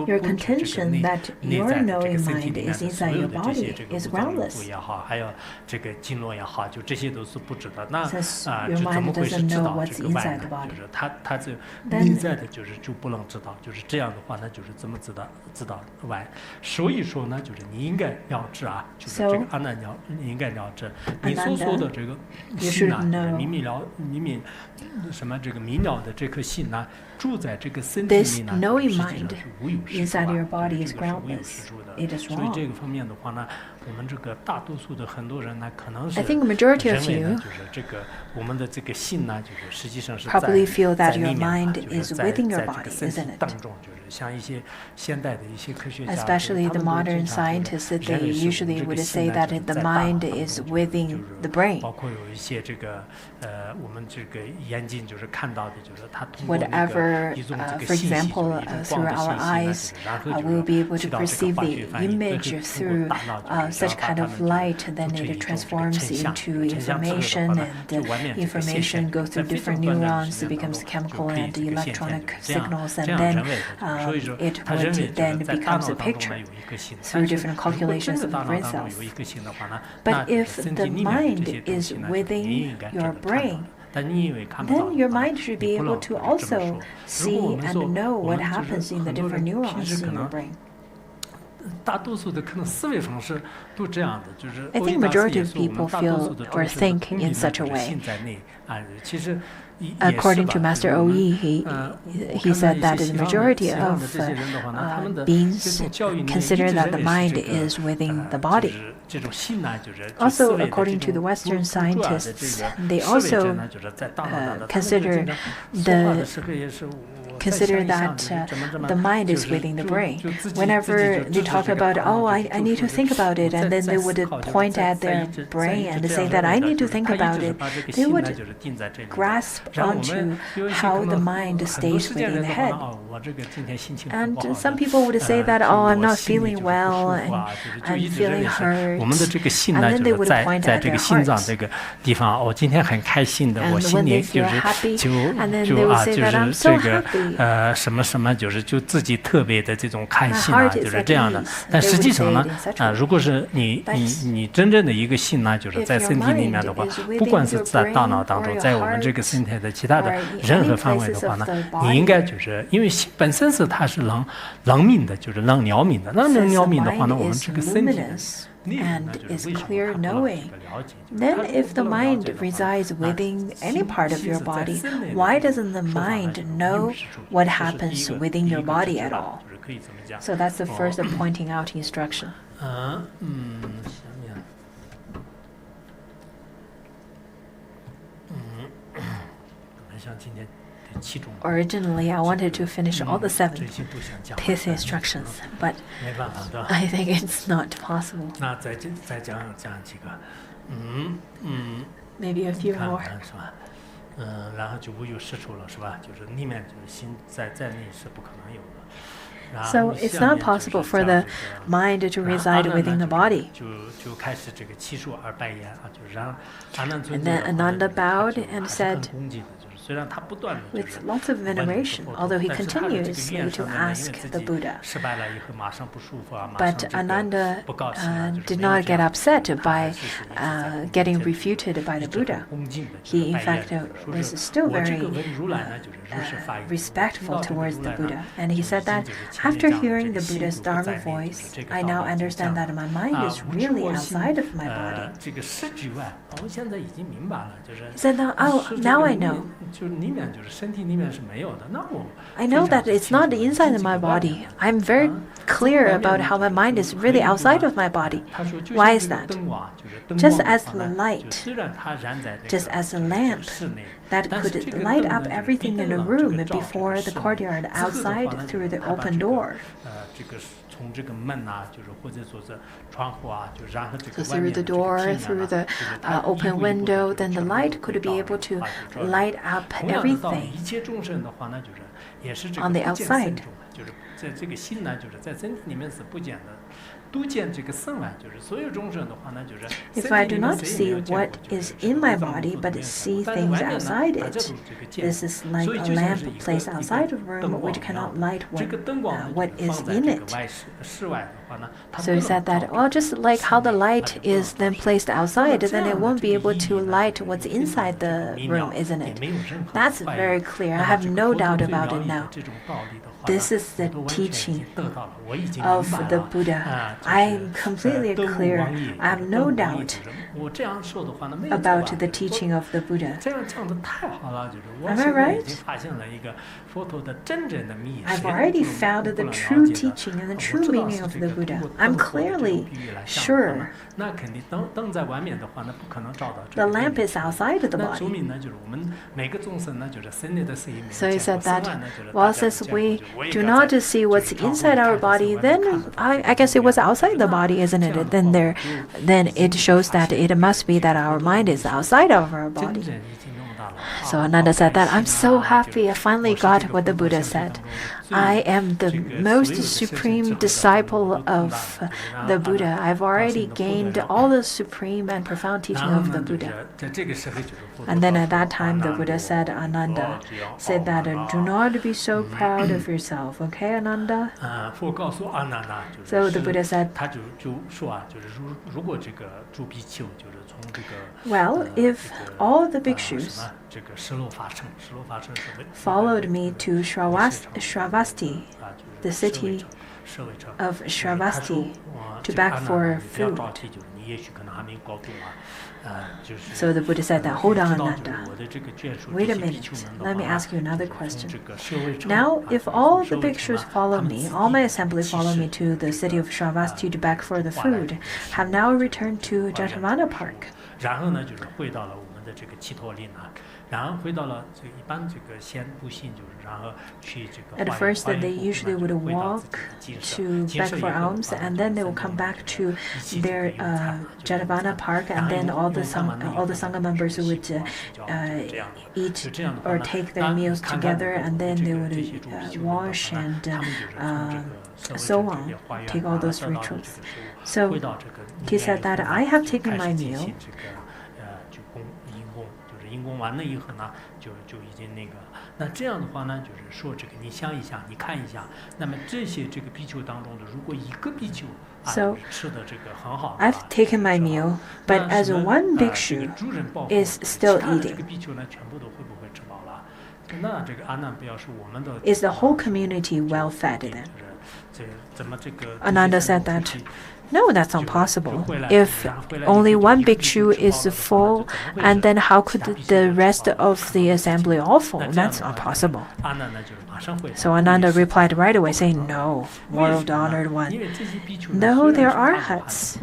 your contention that your knowing mind is inside your body is groundless. Since your mind doesn't know what's inside the body, then you should know this knowing mind inside your body is groundless. It is wrong. I think the majority of you probably feel that your mind is within your body, isn't it? Especially the modern scientists, they usually would say that the mind is within the brain. Whatever, for example, through our eyes, we'll be able to perceive the image through such kind of light, then it transforms into information, and the information goes through different neurons, it becomes chemical and electronic signals, and then it would then becomes a picture through different calculations of the brain cells. But if the mind is within your brain, then your mind should be able to also see and know what happens in the different neurons in your brain. I think majority of people feel or think in such a way. According to Master O.E., he said that the majority of beings consider that the mind is within the body. Also, according to the Western scientists, they also consider that the mind is within the brain. Whenever they talk about, oh, I need to think about it, and then they would point at their brain and say that I need to think about it, they would grasp onto how the mind stays within the head. And some people would say that, oh, I'm not feeling well, and I'm feeling hurt, and then they would point at their hearts. And when they feel happy, and then they would say that I'm so happy. 什么什么就自己特别的这种开心啊，就是这样的。但实际上呢，如果是你真正的一个心呢，就是在身体里面的话，不管是在大脑当中，在我们这个身体的其他的任何范围的话呢，你应该就是因为心本身是它是能命的，就是能疗命的。那能疗命的话呢，我们这个身体。and is clear knowing. Then if the mind resides within any part of your body, why doesn't the mind know what happens within your body at all? So that's the first pointing out instruction. Originally, I wanted to finish all the 7 pith instructions, but I think it's not possible. Maybe a few more. 然后就无有是处了，是吧？就是里面就是心在内是不可能有的。 So it's not possible for the mind to reside within the body. And then Ananda bowed and said, with lots of veneration, although he continuously to ask the Buddha. But Ananda did not get upset by getting refuted by the Buddha. He, in fact, was still very respectful towards the Buddha. And he said that after hearing the Buddha's Dharma voice, I now understand that my mind is really outside of my body. He said, now I know. I know that it's not inside of my body. I'm very clear about how my mind is really outside of my body. Why is that? Just as the light, just as a lamp that could light up everything in a room before the courtyard outside through the open door. So through the door, through the open window, then the light could be able to light up everything on the outside. If I do not see what is in my body, but see things outside it, this is like a lamp placed outside a room which cannot light what is in it. So he said that, well, just like how the light is then placed outside, then it won't be able to light what's inside the room, isn't it? That's very clear. I have no doubt about it now. This is the teaching of the Buddha. I'm completely clear. I have no doubt about the teaching of the Buddha. Am I right? I've already found the true teaching and the true meaning of the Buddha. I'm clearly sure. The lamp is outside of the body. So he said that, well, since we do not see what's inside our body, then I guess it was outside the body, isn't it? Then it shows that it must be that our mind is outside of our body. So Ananda said that, I'm so happy I finally got what the Buddha said. I am the most supreme disciple of the Buddha. I've already gained all the supreme and profound teaching of the Buddha. And then at that time the Buddha said, Ananda, said that do not be so proud of yourself, okay, Ananda? So the Buddha said, well, if all the bhikshus followed me to Shravasti, the city of Shravasti, to beg for food. So the Buddha said that, hold on, Ananda. Wait a minute. Let me ask you another question. Now, if all the bhikshus follow me, all my assembly follow me to the city of Shravasti to beg for the food, have now returned to Jetavana Park. At first, they usually would walk to beg for alms, and then they will come back to their Jetavana Park, and then all the Sangha members would eat or take their meals together, and then they would wash and so on, take all those rituals. So he said that I have taken my meal. So I've taken my meal, but as one bhikshu is still eating, is the whole community well fed then? Ananda said that, no, that's not possible. If only one bhikshu is full, and then how could the rest of the assembly all full? That's not possible. So Ananda replied right away, saying, no, world honored one. No, there are huts.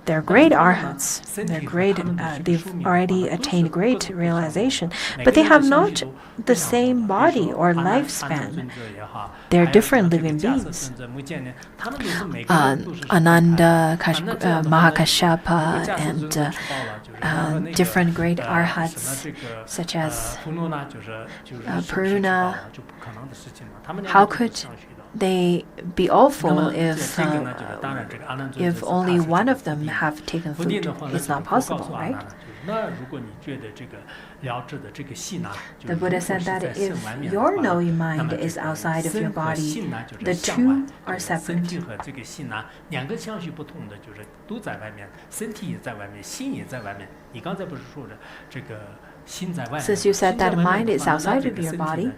they're great arhats. They're great. They've already attained great realization, but they have not the same body or lifespan. They're different living beings. Ananda, Mahakashyapa, and different great arhats, such as Purna. How could they be awful if only one of them have taken food? It's not possible, right? The Buddha said that if your knowing mind is outside of your body, the two are separate. Since you said that mind is outside of your body,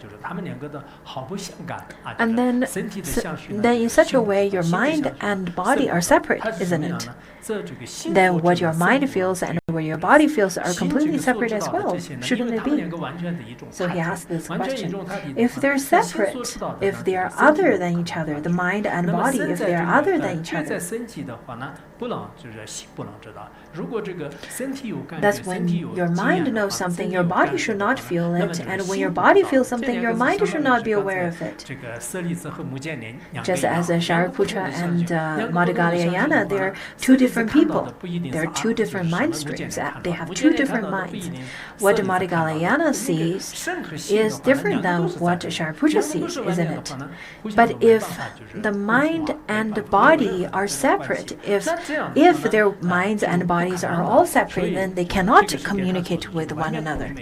and then in such a way your mind and body are separate, isn't it? Then what your mind feels and what your body feels are completely separate as well, shouldn't it be? So he asked this question. If they're separate, if they are other than each other, the mind and body, if they are other than each other, that's when your mind knows something, your body should not feel it, and when your body feels something, your mind should not be aware of it. Just as Shariputra and Madhya-Galyayana, they are two different people. There are two different mind streams. They have two different minds. What Madhya-Galyayana sees is different than what Shariputra sees, isn't it? But if the mind and the body are separate, if their minds and bodies are all separate, then they cannot communicate with one another.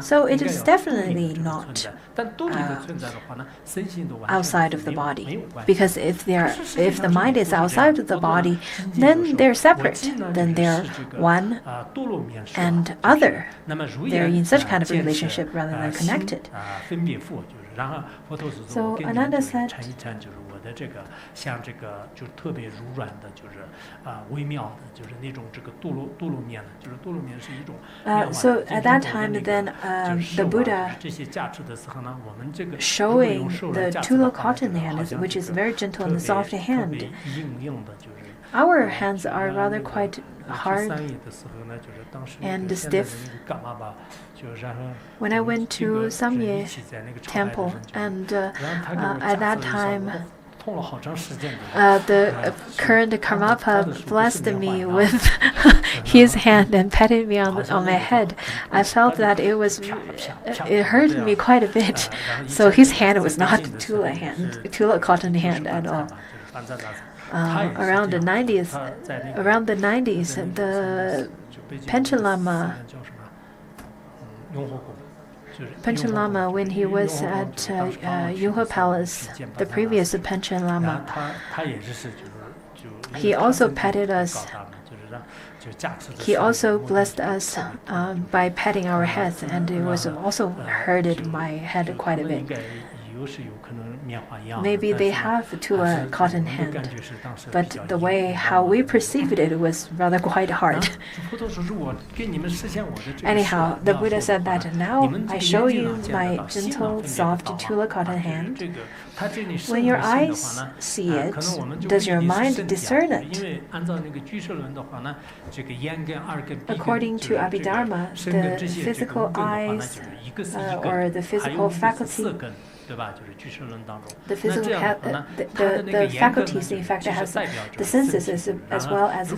So it is definitely not outside of the body, because if the mind is outside of the body, then they're separate, then they're one and other. They're in such kind of relationship rather than connected. So Ananda said, so at that time, then the Buddha showing the Tula cotton hand, which is very gentle and soft hand. Our hands are rather quite hard and stiff. When I went to Samye Temple, and at that time, the current Karmapa blessed me with his hand and patted me on my head. I felt that it hurt me quite a bit. So his hand was not Tula cotton hand at all. Around the 90s, the Panchen Lama, when he was at Yunhe Palace, the previous Panchen Lama, he also patted us. He also blessed us by patting our heads, and it was also hurted my head quite a bit. Maybe they have Tula cotton hand, but the way how we perceived it was rather quite hard. Anyhow, the Buddha said that now I show you my gentle, soft Tula cotton hand. When your eyes see it, does your mind discern it? According to Abhidharma, the physical eyes or the physical faculty, the faculties, in fact, has the senses as well as the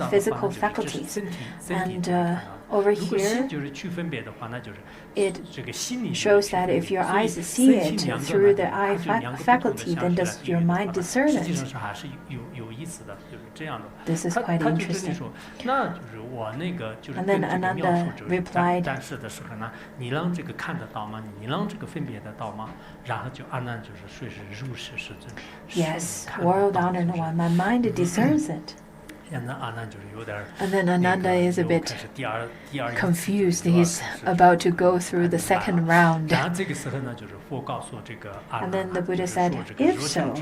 physical faculties. And over here, it shows that if your eyes see it through the eye faculty, then does your mind discern it? This is quite interesting. And then Ananda replied, yes, world honored one, my mind discerns it. And then Ananda is a bit confused. He's about to go through the second round. And then the Buddha said, if so,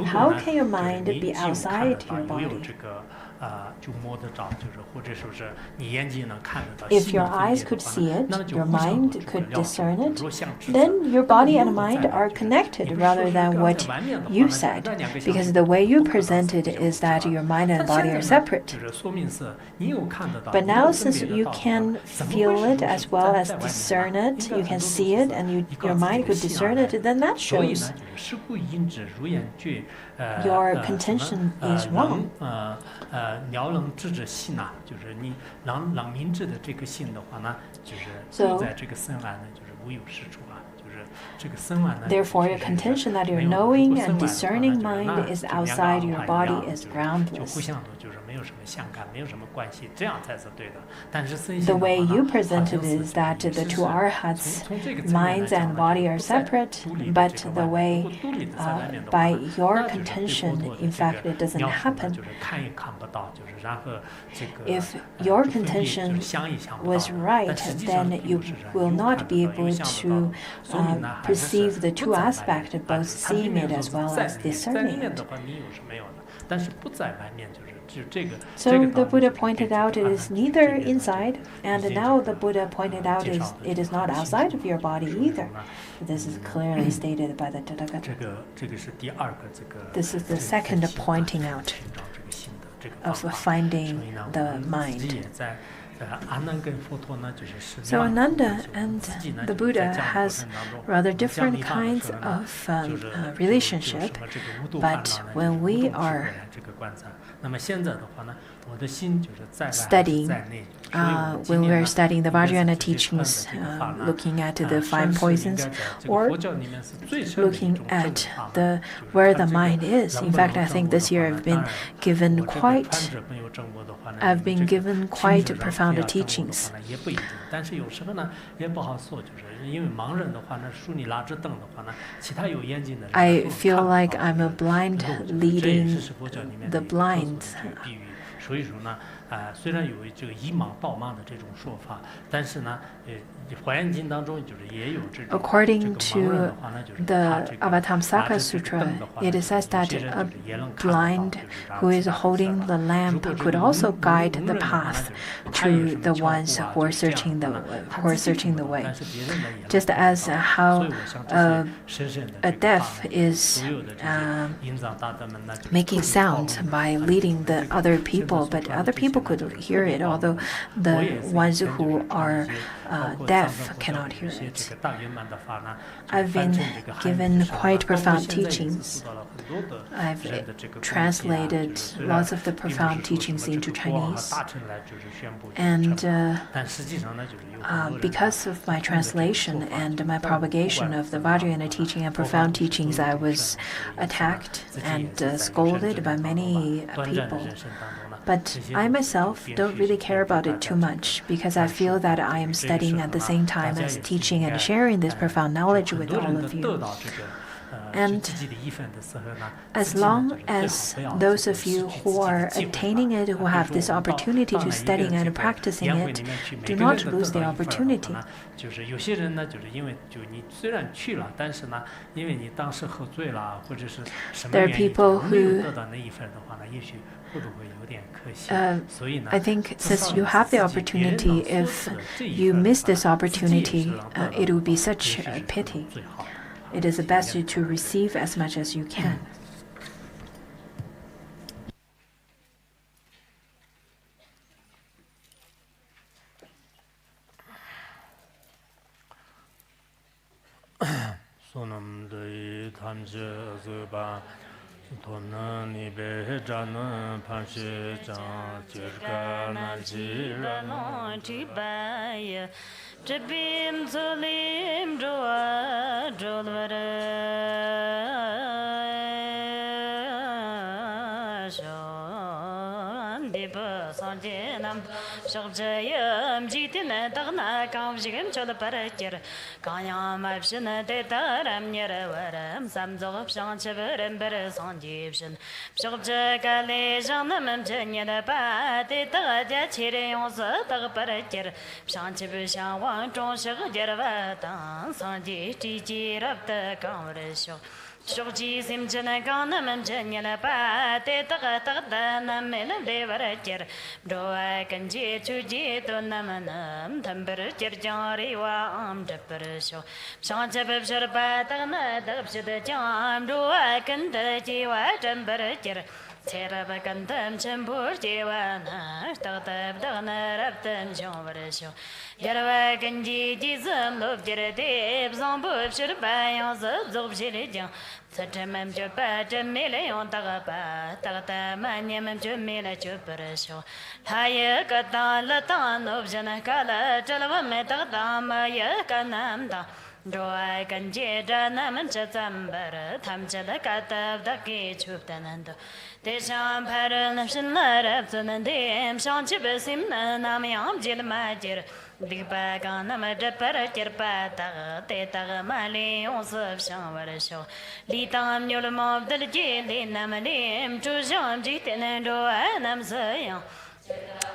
how can your mind be outside your body? 就摸得着，就是或者说是你眼睛能看得到。 If your eyes could see it, your mind could discern it, then your body and mind are connected rather than what you said, because the way you present it is that your mind and body are separate. But now, since you can feel it as well as discern it, you can see it, and your mind could discern it, then that shows your contention is wrong. 了能知之性呢，就是你能明智的这个性的话呢，就是就在这个身外呢，就是无有是处啊，就是这个身外呢。Therefore, your contention that your knowing and discerning mind is outside your body is groundless. The way you present it is that the two arhats, minds and body are separate, but the way by your contention, in fact, it doesn't happen. If your contention was right, then you will not be able to perceive the two aspects, both seeing it as well as discerning it. So the Buddha pointed out it is neither inside, and now the Buddha pointed out it is not outside of your body either. This is clearly stated by the Tathagata. This is the second pointing out of finding the mind. So Ananda and the Buddha has rather different kinds of relationship, but when we are studying, when we are studying the Vajrayana teachings, looking at the five poisons, or looking at where the mind is. In fact, I think this year I've been given quite profound teachings. I feel like I'm a blind leading the blind. 虽然有这个以盲道盲的这种说法，但是呢，华严经当中就是也有这种。According to the Avatamsaka Sutra, it is said that a blind who is holding the lamp could also guide the path to the ones who are searching the way. Just as how a deaf is making sound by leading the other people, but other people could hear it, although the ones who are deaf cannot hear it. I've been given quite profound teachings. I've translated lots of the profound teachings into Chinese. And because of my translation and my propagation of the Vajrayana teaching and profound teachings, I was attacked and scolded by many people. But I myself don't really care about it too much, because I feel that I am studying at the same time as teaching and sharing this profound knowledge with all of you. And as long as those of you who are attaining it, who have this opportunity to studying and practicing it, do not lose the opportunity. There are people who I think since you have the opportunity, if you miss this opportunity, it would be such a pity. It is best to receive as much as you can. Shokji simchana kana manchanya pa te taga taga namela devarajir doa kanji chuji to namanam tamper jirjari wa am tapersho shanchab sharpa tagna dabshid jam doa kanda jiwa tamperjir Teraba kandam chambur jiwana tatab dagna raptam jomvarsho Yarva ganji jizam lov jiradeb zambub shirbayan zub jiridjan Satamam jupa jamilayon tagapa Tagata manyamam jumila chuparasho Haya kata latan of janakala Jalavam tagama kanamda Doa kanji janam chatambar Tamchala kata daki chuptanando Desham paranam shinlarab sunandim Shanchibasim namyam jilmajir Dipaganam japarakir pata Teta mali onsub shanvarasho Litam yulmov daljili namalim Chujam jitin doa nam sayam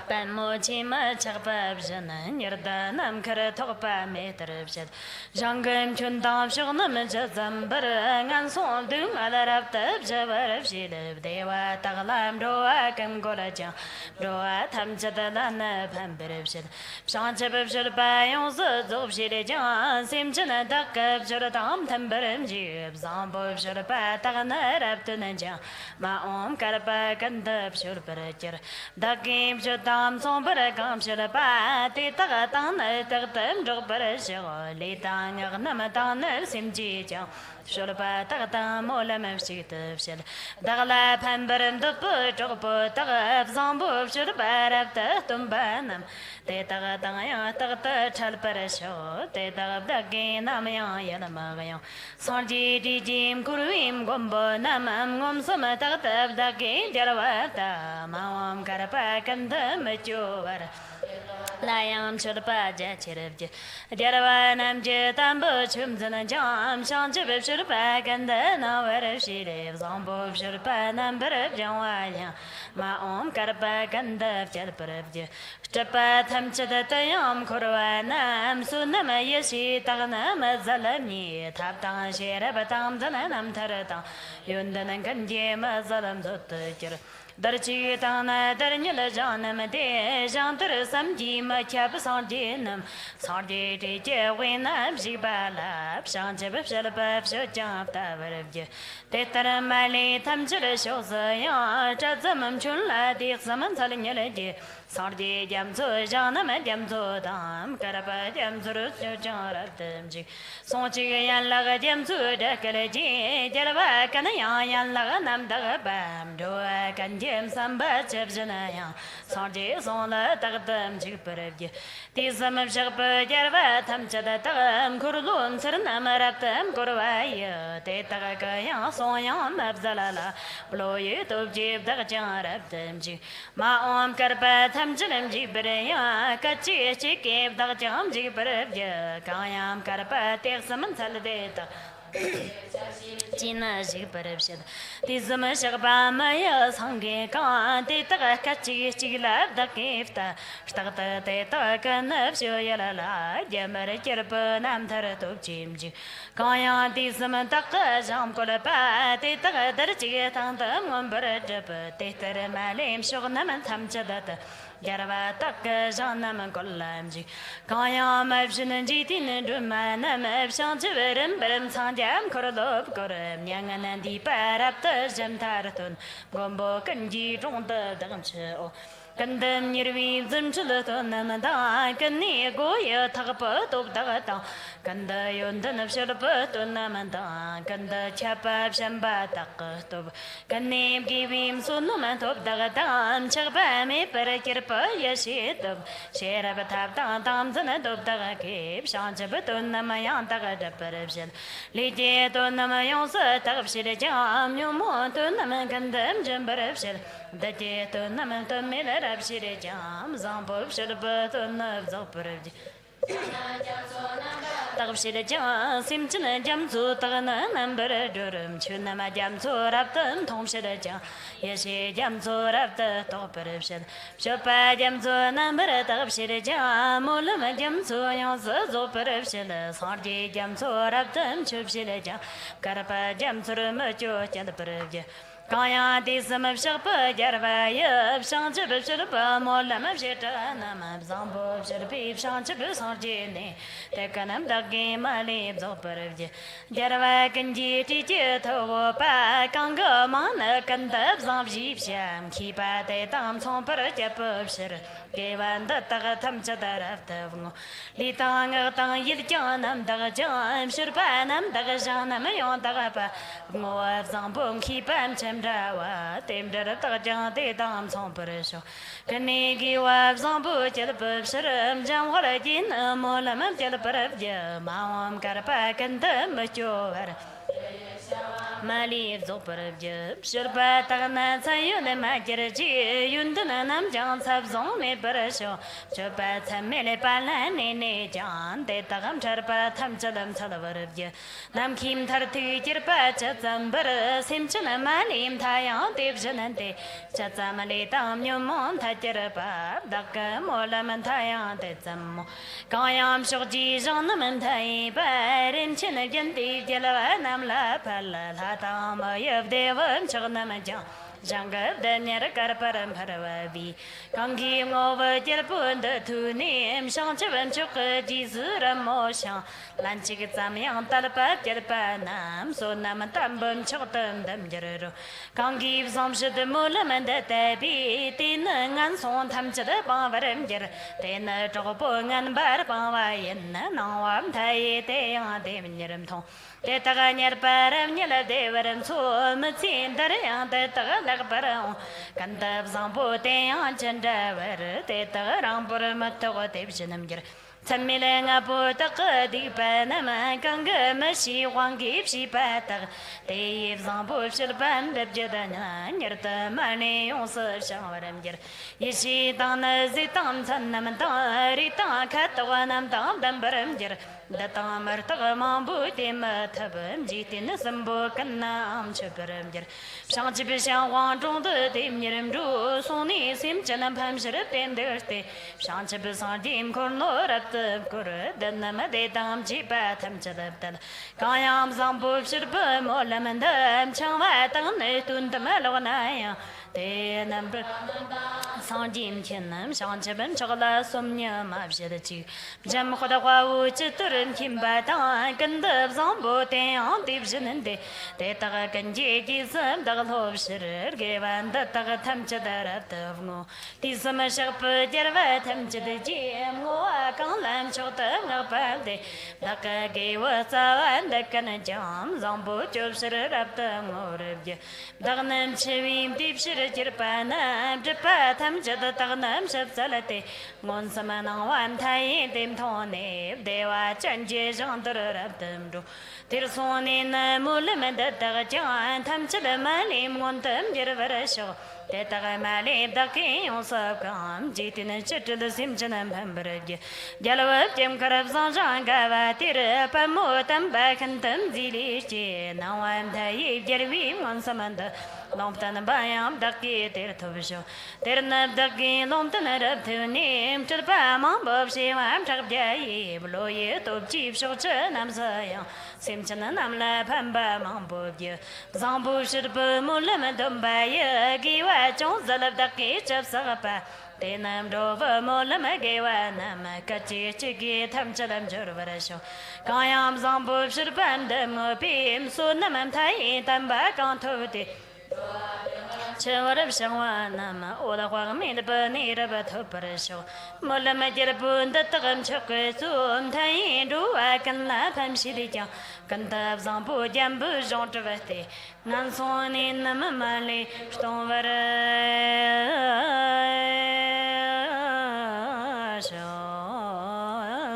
Ban mochi ma chakpab janan yardanam kara tokpa metrabjad Jangam chundam shugnam jazambar Ngan son dung alarab tab javarab shilab Dewa taglam doa kam golajang Doa tam jadalana pambirabjad Shanchab shirpa yon zub shilajang Simchana dakab shiradam tambaram jib Zambob shirpa taganarab tunanjang Ma'om karpa kandab shurparajir Daki Dam sombre gam shirpa te taga tan tagtam jogbar shiro le tan nam tan simji jang shirpa taga mola mafsit shil dagla pambaram dup jogbo taga zambu shirpa rabta tumbanam te taga tanga taga chalpar sho te taga dagi nam ya yalamaga sarji jim kurvim gombo namam gom sama taga dagi jalwata mawam karpa kanda machuvar layam churpa jachirabje deravanam jetambo chumzana jam shanchib shurpa kanda navar shirev zambo shurpa number jawaya ma om karpa kanda chalparabje chapa thamchadatayam kurvanam sunama yeshi tagnam zalani taptang sherabatam zananam tharata yundanam kanje mazalam zottajir Darchi tana darnyala janam de jantar samji ma chap sanjinam sarje te je wenam jibala shanjab shalpa shajab tavarje te taramali tamchir shosaya chazamam chunla de zaman salnyala je sarje jamzo janam jamzo dam karapa jamzo jaradamji sonchi yanlaga jamzo dakalaji jarva kanaya yanlaga nam dagabam do kan Jem samba chepjanaya sarje sonla tagdam jigparabje tisam shagpa jarva thamchada tagam kurlun sarnam raptam kurvaya te tagaya soyam abzalala bloye tobjib dagjan raptam ji ma om karpa thamjanam jibraya kachi chikeb dagjam jigparabje kayam karpa teksaman saldeta China Jigbarabshad. Tizama Shagba Maya Sangi Kan, Tita Kachi Chigla, the Kifta, Stata Teta Kanapsho Yala, Yamara Kirpa, Namtara Jimji. Kaya Tizama Taka Jam Kolapa, Tita Darchi Tantam, Umbrajapa, Tita Malim Shognam and Tamchadata. Yarava taka janam kolamji kaya mavshin jitin dumana mavshan chiverim berim sanjam korolob koram yanganandi parapta jamtaratun gombo kanji rongda dagamche Kandam Yirvi Zimchilaton Namada, Kani Goya Tagapa, Tobdagata, Kanda Yondan of Shalapaton Namada, Kanda Chapa Shamba Takato, Kani give him Sunumat of Dagatam, Chapame, Perakirpa, Yashit of Sherabatab, Tamzan of Dagakip, Shanchabaton Namayan Tagada Peripshan, Lijeton Namayosa, Tagapshirajam, Yumotun Namakandam Jambarapshil, the Jeton Namaton Miller. Jam, Zambo, Shadabert, and Nerves operated. Tagshira jam simchina jam zu tagna number durum chunama jam zu raptan tomshira jam yeshi jam zu rapta topershid shopa jam zu number tagshira jam mulama jam zu yos zo pershid sarji jam zu raptan chupshira jam karapa jam surum jo chand perje Kaya di samab shakpa jarva yab shang chib shirpa molam shita namab zambo shirpi shang chib sarji ne tekanam dagi malib zoparvje jarva kanji tiji thawo pa kanga mana kandab zamb jib sham kipa te tam chong par jap shir kevan da tag tham chadaraf tavngo li tang tang yil janam dag jam shirpa nam dag janam yon dag pa ngo zambom kipam Dawa, Tim Dara Tajan, they dam some perisho. Kanigi was on boot at the Bubsherum, Jam Holagin, Molam, Jelaparaja, Mawam Karapak and the mature. Mali Zoparja, Shurbatana, Sayun, Magiraji, Yundanam, John Sabzon, made Parasho, Shubat, Melepalan, John, they tagam Charpa, Tamchalam Salavarja, Nam Kim Tarti, Jirpa, Chatsambara, Simchana, Malim, Tayan, Devjanante, Chatsamale, Tam, Yumon, Tajarapa, Daka, Molam and Tayan, Tetsamo, Kayam Shoji, Jonaman Tai, Barin Chinagan, Jella, Namla, Pala. Tama yav devam chagnamaja Janga danyar karparam paravabi Kangi ngova jelpun de tunim Shang chavan chukka jizuram moshang Lanchik zamyang talpa jelpa nam So nam tambam chuktam dam jararo Kangi vzom shid mulam de tabi Tina ngan son tam chada bavaram jar Tina chopo ngan bar bavayan Nawam tayi teyang dem nyaram thong Te taga nyar param nyala devaram so matsin darayang te taga lag param Kantab zambu te yang chandavar te taga rampur matawa te bshanam jar Tamilenga po taga di panama kanga mashi wangi pshi patag Te yiv zambu shirpan babjadana nyarta mani yonsa shavaram jar Yishi dana zitam tannam tari ta katawanam tam dambaram jar Datamar tagamam butim tabam jitin sambo kanam chaparam jar Shangchibishang wang zhong de dim yirim ru Soni sim chanam pam shirap tem derste Shangchibisang dim korno raptab kur Danam de tam jipa tam chadabdal Kayam zambu shirpam olamandam Changwa tang ne tundam alwanaya Te number Sanjim Chenam, Shanchaban, Chola, Somnia, Mabshadachi, Jam Hodawa, Chiturum, Kimbata, Gandab, Zambo, Tean, Division and De, Teta Ganji, Sam, Dagalov, Shirer, gave and the Tagatam Chadar at the Tisama Shap, Jervatam Chadaji, Moa, Kanlam, Chota, Napalde, Daka gave us and the Kanajam, Zambo, Jobsher up the Morabja, Daganam Chevim, Deep Shirer. Jirpanam, Jipatam, Jadatanam, Shapsalate, Monsamana, one tie, Dim Tone, Deva, Change, Jandarabdam, Tirsoni, Mulam, the Tagajan, Tamchadamalim, Montam, Jirvarasho, Tetagamali, the king also come, Jitin and Chit to the Simchanam Hamburg, Yellow, Jim Karabzan, Gava, Tirapamotam, back and Tamzili, now I'm Tayi, Jervi, Monsamanda. Lomptan bayam daki ter tobsho ter nab daki lomptan rab tunim ter pa mam bob shimam chak jai blo ye tob chip sho chanam sayang sim chanam la pamba mam bob ye zambu shirpa mulam dom baye giwa chong zalab daki chap sagapa Tenam dova molam gewa nam kachi chigi tham chalam jorvarasho Kayam zambu shirpandam pim sunamam thai tamba kantote Chavarab Shangwanama, Ola Wami, the Bunny Rabat Hoparasho, Molamajirabun, the Tagam Chokasum, Taindu, I can laugh and Shilija, Cantab Zambu, Jambu, Jean Travati, Nanson in the Mamali,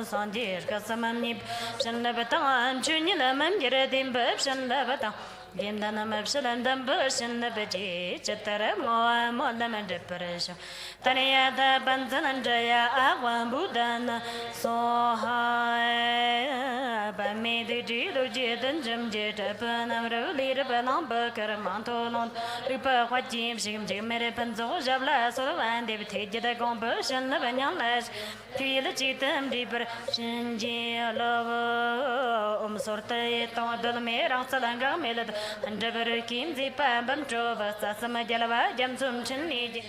Sandir Kasamani, Shanabatan, Junila Mamjiradim, Shanabatan. Gimdanam Absalandam Bursan the Baji, Chatara Moa, Molam Depression. Taniata Bantanandaya, Awan Budana, so high by me the Jido Jidan Jim Jetapan, Leader Banamba, Caramanton, Ripa, what Jim, Jim, Meripanzo, Javla, Solovan, David Hejada Gombersion, Lavanyan Lash, feel the Chitam deeper, Shinji, love, Sorte, Dolomera, Salanga, Melod, and Dever Kim, the Pambam Trova, Sasama Jalava, Jamsum Chiniji.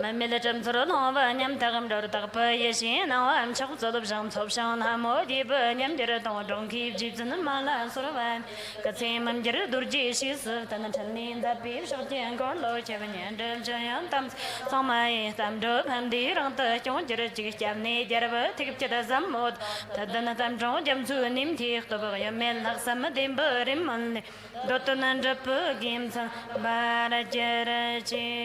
My militant Ronova, Yam Tagam Dortapa, Yeshin, now I'm chopped out of Jam Top Shan, Hamodi, Yam Jeradon, don't keep Jeeps in the Mala, Sorovan, Kasim and Jeradurji, she's certain and telling that beef shot and gone low, Chevan and Giant Thumbs, so my thumb dope and dear on the John Jerajik, Jamni, Jerava, take it as some mode, that then I'm drawn Jam to an imtick over your men like some of them bird money, Dotan and Japa games, Barajerajik.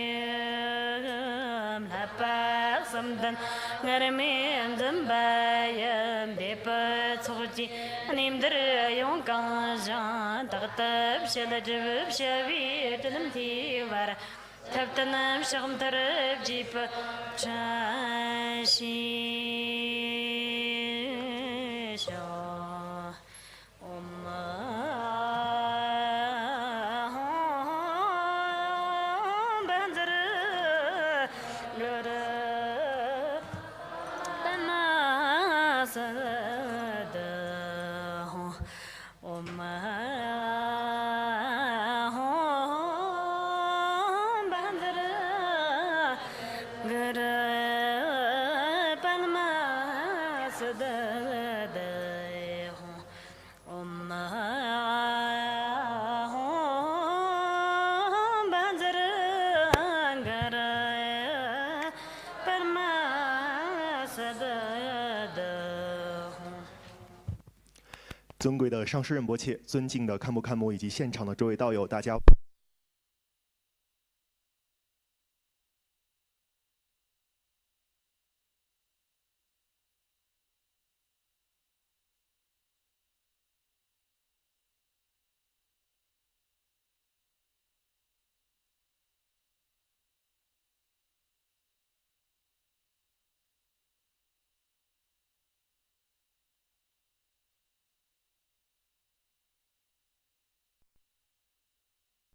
Lapa something Naramin Zambaya Depa Soji Name the young Ganjan Takatab Shelajib Shavi Tivar Taptanam Shamtarab Jeep Chashi Shaw尊贵的上师仁波切，尊敬的堪布堪姆以及现场的诸位道友，大家